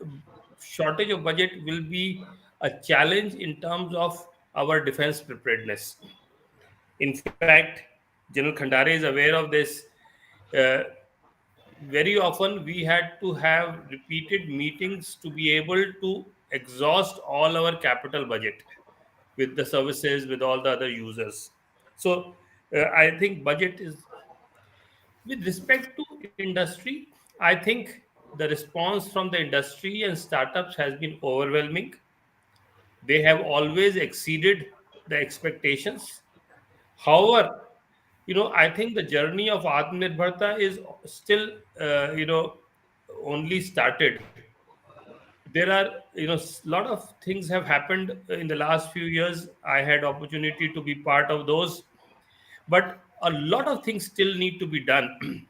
shortage of budget will be a challenge in terms of our defense preparedness. In fact, General Khandare is aware of this. Uh, very often we had to have repeated meetings to be able to exhaust all our capital budget with the services, with all the other users. So I think budget is, with respect to industry, I think the response from the industry and startups has been overwhelming. They have always exceeded the expectations. However, I think the journey of Atmanirbharta is still, only started. There are, lot of things have happened in the last few years. I had opportunity to be part of those, but a lot of things still need to be done.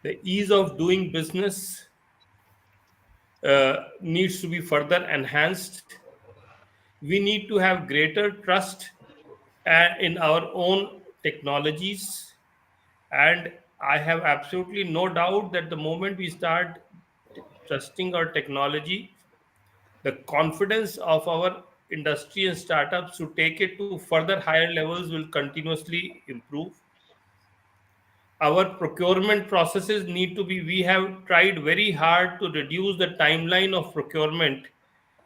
The ease of doing business needs to be further enhanced. We need to have greater trust in our own technologies. And I have absolutely no doubt that the moment we start trusting our technology, the confidence of our industry and startups to take it to further higher levels will continuously improve. Our procurement processes need to be, we have tried very hard to reduce the timeline of procurement.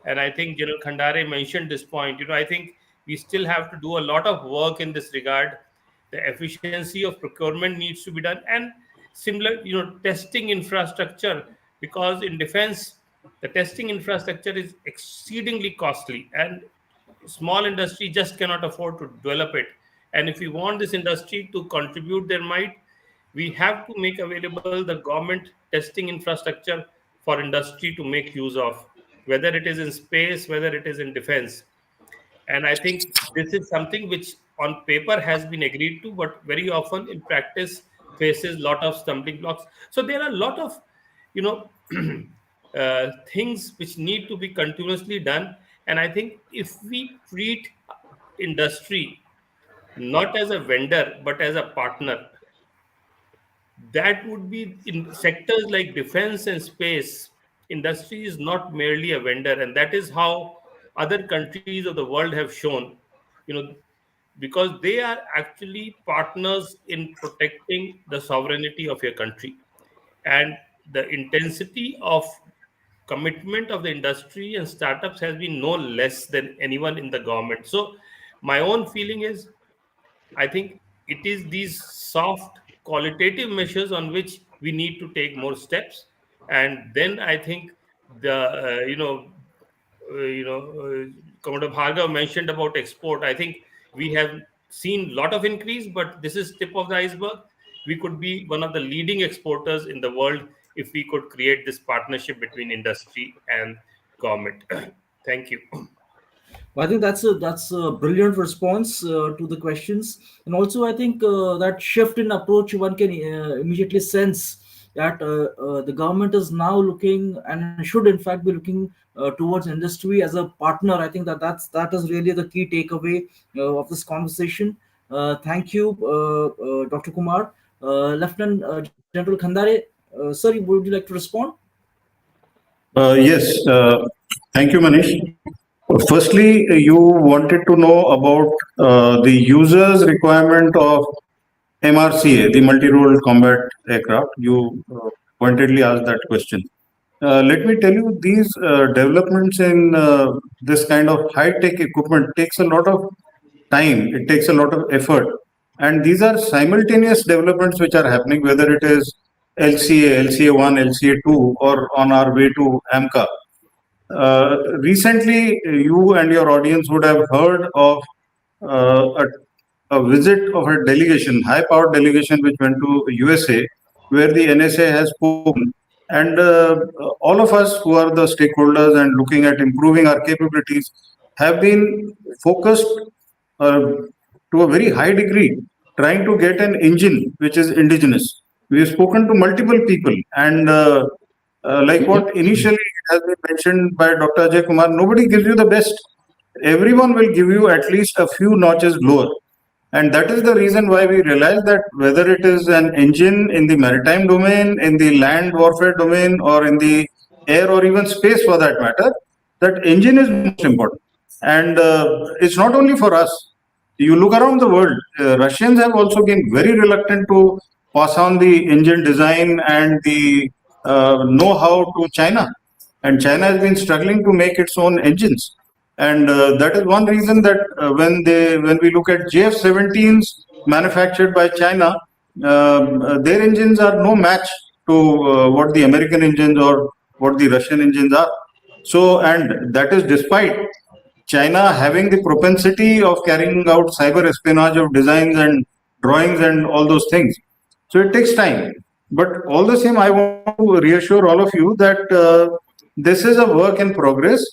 And I think General Khandare mentioned this point. I think we still have to do a lot of work in this regard. The efficiency of procurement needs to be done, and similar, testing infrastructure, because in defense, the testing infrastructure is exceedingly costly, and small industry just cannot afford to develop it. And if we want this industry to contribute their might, we have to make available the government testing infrastructure for industry to make use of, whether it is in space, whether it is in defense. And I think this is something which on paper has been agreed to, but very often in practice faces lot of stumbling blocks. So there are a lot of, you know, things which need to be continuously done. And I think if we treat industry not as a vendor but as a partner, that would be in sectors like defense and space. Industry is not merely a vendor, and that is how other countries of the world have shown, you know, because they are actually partners in protecting the sovereignty of your country. And the intensity of commitment of the industry and startups has been no less than anyone in the government. So my own feeling is, I think it is these soft qualitative measures on which we need to take more steps. And then I think the Commodore Bhargav mentioned about export. I think we have seen a lot of increase, but this is tip of the iceberg. We could be one of the leading exporters in the world if we could create this partnership between industry and government. Thank you. I think that's a brilliant response to the questions, and also I think that shift in approach one can immediately sense that the government is now looking and should in fact be looking towards industry as a partner. I think that is really the key takeaway of this conversation. Thank you, Dr. Kumar. Lieutenant General Khandare, sir, would you like to respond? Yes, thank you, Manish. Firstly, you wanted to know about the user's requirement of MRCA, the multi-role combat aircraft. You pointedly asked that question. Let me tell you, these developments in this kind of high-tech equipment takes a lot of time. It takes a lot of effort, and these are simultaneous developments which are happening, whether it is LCA, LCA1, LCA2, or on our way to AMCA. Recently, you and your audience would have heard of a visit of a delegation, high-powered delegation, which went to USA, where the NSA has spoken. And all of us who are the stakeholders and looking at improving our capabilities have been focused to a very high degree, trying to get an engine which is indigenous. We have spoken to multiple people, and like what initially has been mentioned by Dr. Ajay Kumar, nobody gives you the best. Everyone will give you at least a few notches lower. And that is the reason why we realize that whether it is an engine in the maritime domain, in the land warfare domain, or in the air or even space for that matter, that engine is most important. And it's not only for us. You look around the world, Russians have also been very reluctant to pass on the engine design and the know-how to China. And China has been struggling to make its own engines. And that is one reason that when we look at JF-17s manufactured by China, their engines are no match to what the American engines or what the Russian engines are. So, and that is despite China having the propensity of carrying out cyber espionage of designs and drawings and all those things. So it takes time. But all the same, I want to reassure all of you that this is a work in progress.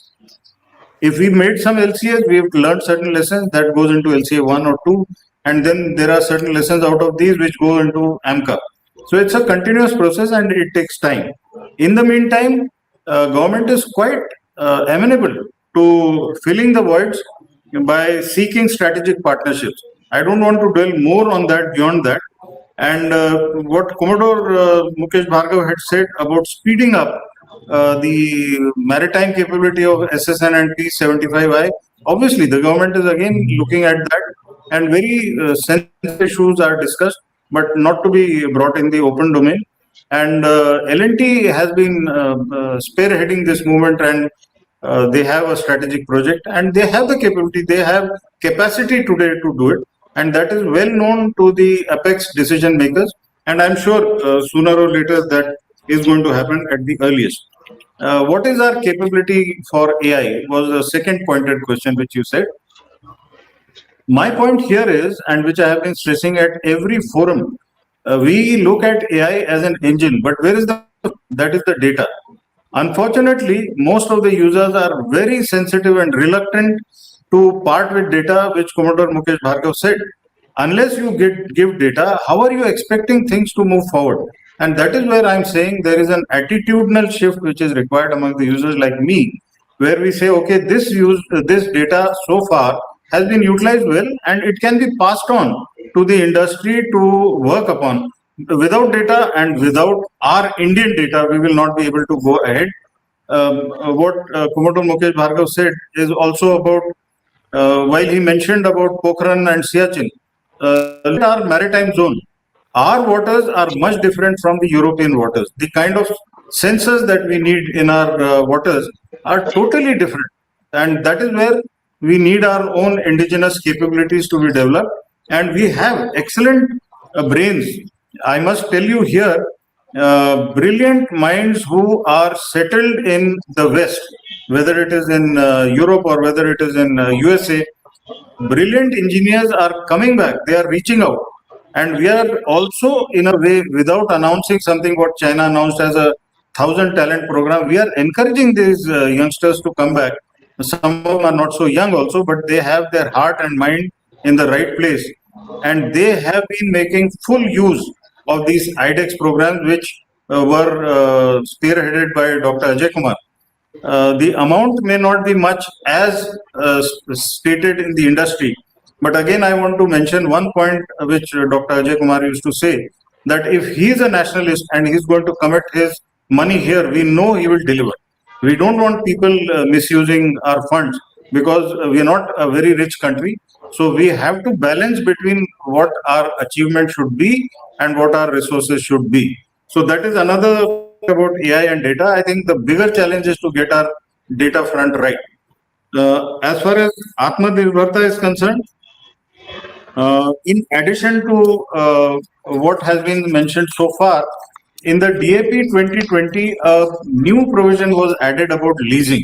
If we made some LCAs, we have learned certain lessons that goes into LCA 1 or 2, and then there are certain lessons out of these which go into AMCA. So it's a continuous process and it takes time. In the meantime, government is quite amenable to filling the voids by seeking strategic partnerships. I don't want to dwell more on that beyond that. And what Commodore Mukesh Bhargav had said about speeding up the maritime capability of SSN and T-75I, obviously the government is again looking at that, and very sensitive issues are discussed, but not to be brought in the open domain. And L&T has been spearheading this movement, and they have a strategic project, and they have the capability, they have capacity today to do it, and that is well known to the apex decision makers. And I'm sure sooner or later that is going to happen at the earliest. What is our capability for AI was the second pointed question which you said. My point here is, and which I have been stressing at every forum, we look at AI as an engine, but where is that is the data. Unfortunately, most of the users are very sensitive and reluctant to part with data, which Commodore Mukesh Bhargav said. unless you give data, how are you expecting things to move forward? And that is where I'm saying there is an attitudinal shift which is required among the users like me, where we say, okay, this data so far has been utilized well, and it can be passed on to the industry to work upon. Without data and without our Indian data, we will not be able to go ahead. What Commodore Mukesh Bhargav said is also about, while he mentioned about Pokhran and Siachen, look at our maritime zone. Our waters are much different from the European waters. The kind of sensors that we need in our waters are totally different. And that is where we need our own indigenous capabilities to be developed. And we have excellent brains. I must tell you here, brilliant minds who are settled in the West, whether it is in Europe or whether it is in USA, brilliant engineers are coming back. They are reaching out. And we are also, in a way, without announcing something what China announced as a 1,000 talent program, we are encouraging these youngsters to come back. Some of them are not so young also, but they have their heart and mind in the right place. And they have been making full use of these IDEX programs, which were spearheaded by Dr. Ajay Kumar. The amount may not be much as stated in the industry. But again, I want to mention one point which Dr. Ajay Kumar used to say, that if he is a nationalist and he's going to commit his money here, we know he will deliver. We don't want people misusing our funds, because we are not a very rich country. So we have to balance between what our achievement should be and what our resources should be. So that is another about AI and data. I think the bigger challenge is to get our data front right. As far as Atmanirbharta is concerned, in addition to what has been mentioned so far, in the DAP 2020, a new provision was added about leasing.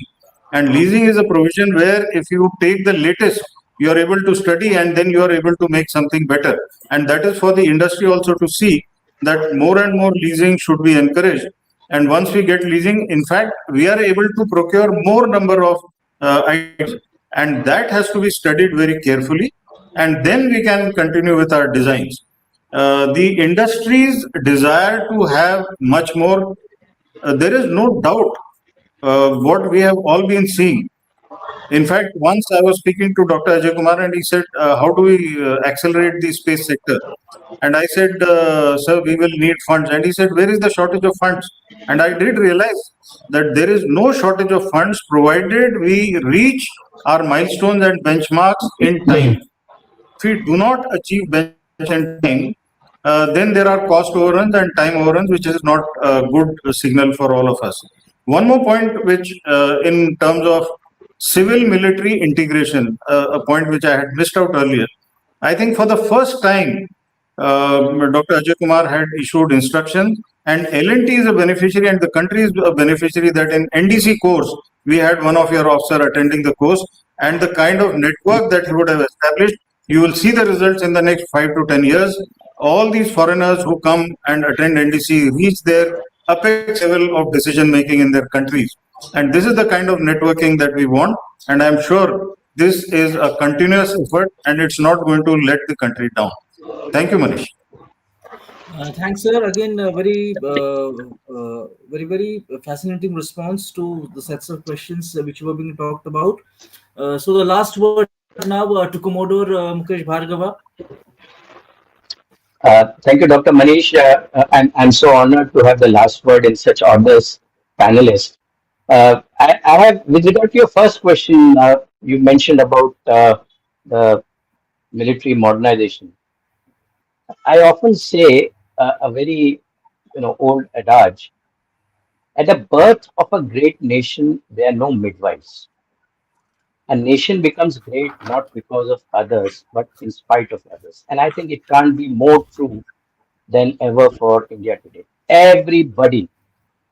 And leasing is a provision where if you take the latest, you are able to study and then you are able to make something better. And that is for the industry also to see that more and more leasing should be encouraged. And once we get leasing, in fact, we are able to procure more number of items. And that has to be studied very carefully. And then we can continue with our designs. The industry's desire to have much more, there is no doubt what we have all been seeing. In fact, once I was speaking to Dr. Ajay Kumar and he said, how do we accelerate the space sector? And I said, sir, we will need funds. And he said, where is the shortage of funds? And I did realize that there is no shortage of funds provided we reach our milestones and benchmarks in time. If we do not achieve benchmarks in time, then there are cost overruns and time overruns, which is not a good signal for all of us. One more point, which in terms of civil-military integration, a point which I had missed out earlier. I think for the first time, Dr. Ajay Kumar had issued instructions, and L&T is a beneficiary and the country is a beneficiary, that in NDC course, we had one of your officer attending the course, and the kind of network that he would have established, you will see the results in the next 5 to 10 years. All these foreigners who come and attend NDC reach their apex level of decision making in their countries. And this is the kind of networking that we want. And I'm sure this is a continuous effort and it's not going to let the country down. Thank you, Manish. Thanks, sir. Again, a very fascinating response to the sets of questions which were being talked about. So the last word now to Commodore Mukesh Bhargava. Thank you, Dr. Manish. I'm so honored to have the last word in such honors panelist. I have, with regard to your first question, you mentioned about the military modernization. I often say a very old adage: at the birth of a great nation, there are no midwives. A nation becomes great not because of others, but in spite of others. And I think it can't be more true than ever for India today. Everybody,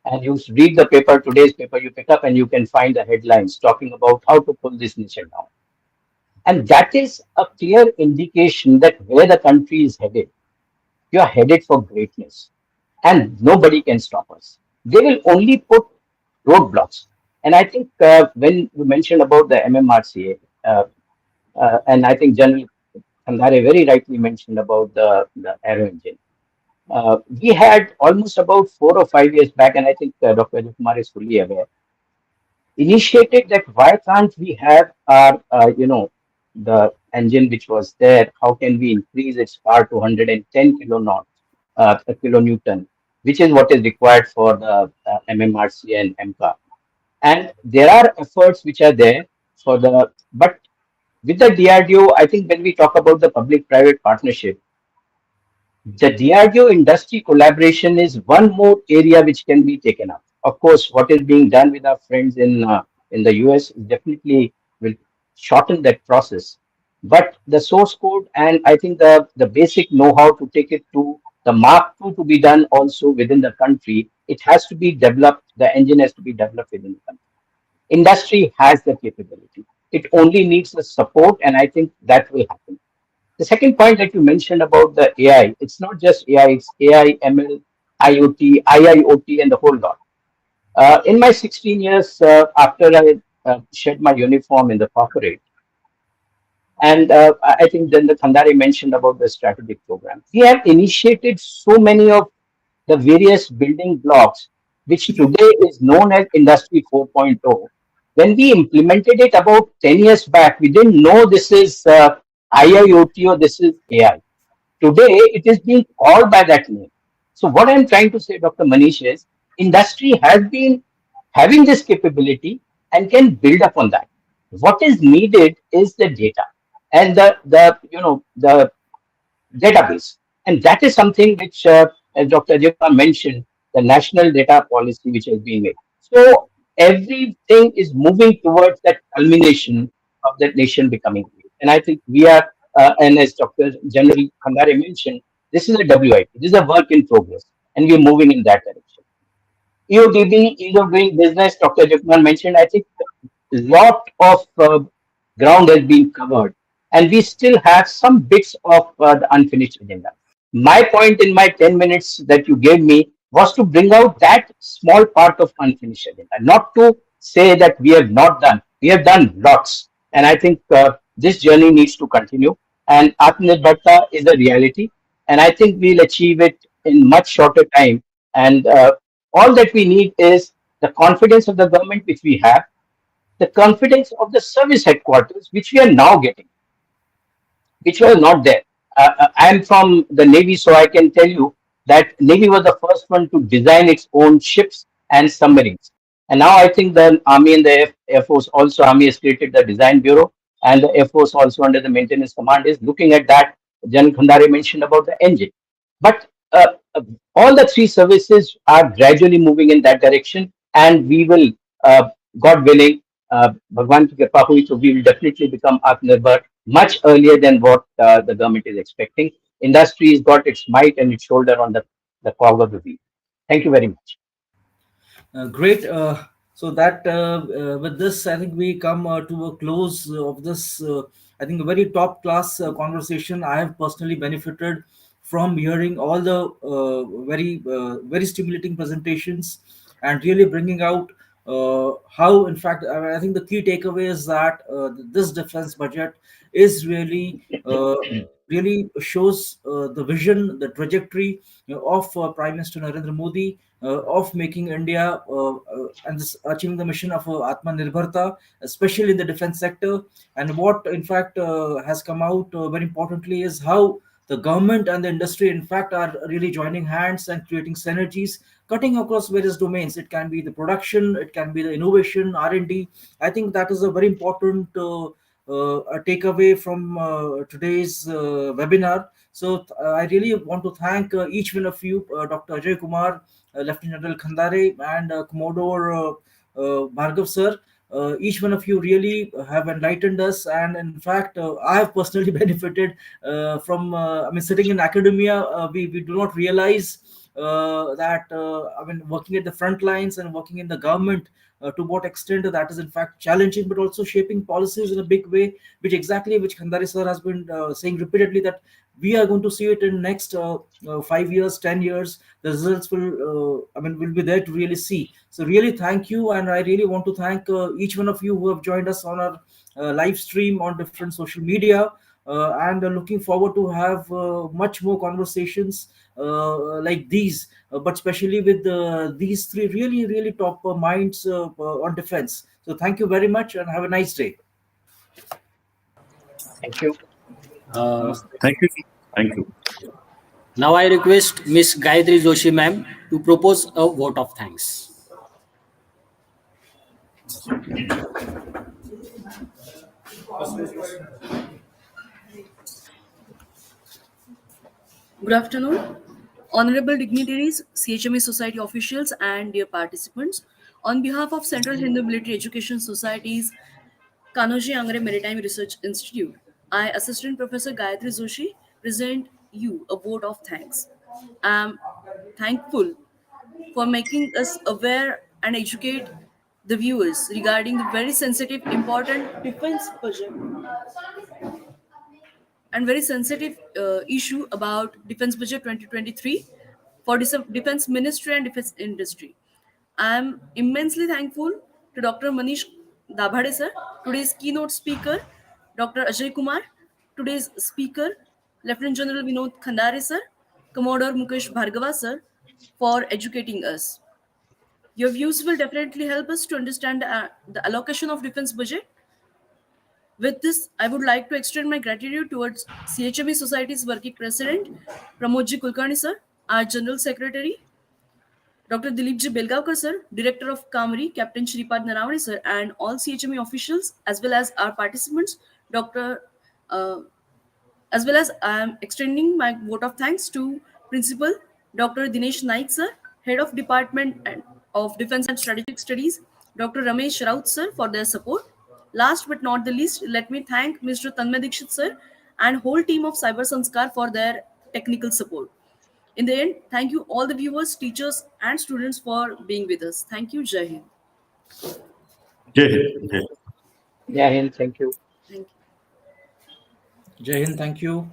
and you read the paper, today's paper, you pick up and you can find the headlines talking about how to pull this nation down. And that is a clear indication that where the country is headed, you are headed for greatness. And nobody can stop us. They will only put roadblocks. And I think when you mentioned about the MMRCA, and I think General Khandare very rightly mentioned about the aero engine. We had almost about 4 or 5 years back, and I think Dr. Ajay Kumar is fully aware, initiated that why can't we have our, the engine which was there, how can we increase its power to 110 kilonewton, which is what is required for the MMRC and MCA. And there are efforts which are there for the, but with the DRDO, I think when we talk about the public-private partnership, the DRDO industry collaboration is one more area which can be taken up. Of course, what is being done with our friends in the US definitely will shorten that process. But the source code and I think the basic know-how to take it to the Mark II to be done also within the country, it has to be developed. The engine has to be developed within the country. Industry has the capability. It only needs the support, and I think that will happen. The second point that you mentioned about the AI, it's not just AI, it's AI, ML, IoT, IIoT, and the whole lot. In my 16 years after I shed my uniform in the corporate, and I think then the Khandari mentioned about the strategic program. We have initiated so many of the various building blocks, which today is known as Industry 4.0. When we implemented it about 10 years back, we didn't know this is IIoT or this is AI. Today, it is being called by that name. So, what I'm trying to say, Dr. Manish, is industry has been having this capability and can build upon that. What is needed is the data and the database. And that is something which, as Dr. Ajay mentioned, the national data policy which has been made. So everything is moving towards that culmination of that nation becoming great. And I think we are, and as Dr. General Khandare mentioned, this is a WIP. This is a work in progress, and we are moving in that direction. EODB, ease of doing business, Dr. Jackman mentioned, I think lot of ground has been covered, and we still have some bits of the unfinished agenda. My point in my 10 minutes that you gave me was to bring out that small part of unfinished agenda, not to say that we have not done. We have done lots, and I think this journey needs to continue. And Atmanirbharta is a reality, and I think we'll achieve it in much shorter time. And all that we need is the confidence of the government, which we have, the confidence of the service headquarters, which we are now getting, which was not there. I am from the Navy, so I can tell you that Navy was the first one to design its own ships and submarines. And now I think the Army and the Air Force also, Army has created the Design Bureau, and the Air Force also under the Maintenance Command is looking at that. Jan Khandare mentioned about the engine. But all the three services are gradually moving in that direction, and we will, God willing, Bhagwan ki kripa hui, so we will definitely become Atmanirbhar much earlier than what the government is expecting. Industry has got its might and its shoulder on the cog of the wheel. Thank you very much. Great. So that with this, I think we come to a close of this. I think a very top class conversation. I have personally benefited from hearing all the very stimulating presentations and really bringing out how, in fact, I think the key takeaway is that this defense budget is really shows the vision, the trajectory of Prime Minister Narendra Modi of making India and this, achieving the mission of Atmanirbharta, especially in the defense sector. And what, in fact, has come out very importantly is how the government and the industry, in fact, are really joining hands and creating synergies, cutting across various domains. It can be the production, it can be the innovation, R&D. I think that is a very important a takeaway from today's webinar. So I really want to thank each one of you, Dr. Ajay Kumar, Lieutenant General Khandare, and Commodore Bhargav sir. Each one of you really have enlightened us, and in fact, I have personally benefited from. I mean, sitting in academia, we do not realize that I mean, working at the front lines and working in the government, to what extent that is in fact challenging, but also shaping policies in a big way, which Khandari sir has been saying repeatedly, that we are going to see it in next 5 years, 10 years. The results will be there to really see. So really thank you, and I really want to thank each one of you who have joined us on our live stream on different social media. and looking forward to have much more conversations like these, but especially with these three really, really top minds on defense. So thank you very much and have a nice day. Thank you. Uh, Thank you. Thank you. Now I request Miss Gayatri Joshi ma'am to propose a vote of thanks. Good afternoon, honorable dignitaries, CHME Society officials, and dear participants. On behalf of Central Hindu Military Education Society's Kanoji Angre Maritime Research Institute, I, Assistant Professor Gayatri Joshi, present you a vote of thanks. I am thankful for making us aware and educate the viewers regarding the very sensitive, important defense budget and very sensitive issue about defense budget 2023 for defense ministry and defense industry. I am immensely thankful to Dr. Manish Dabhade sir, today's keynote speaker, Dr. Ajay Kumar, today's speaker, Lieutenant General Vinod Khandare sir, Commodore Mukesh Bhargava sir, for educating us. Your views will definitely help us to understand the allocation of defense budget. With this, I would like to extend my gratitude towards CHME Society's working president, Pramodji Kulkarni sir, our general secretary, Dr. Dilipji Belgaonkar sir, director of Kamari, Captain Shripad Naravane sir, and all CHME officials, as well as our participants, Dr. Uh, as well as I am extending my vote of thanks to Principal Dr. Dinesh Naik sir, Head of Department of Defense and Strategic Studies, Dr. Ramesh Raut sir, for their support. Last but not the least, let me thank Mr. Tanmay Dikshit sir and whole team of Cyber Sanskar for their technical support. In the end, thank you all the viewers, teachers, and students for being with us. Thank you, Jai Hind. Jai Hind. Jai Hind. Yeah, Hind, thank you. Thank you. Jai Hind, thank you.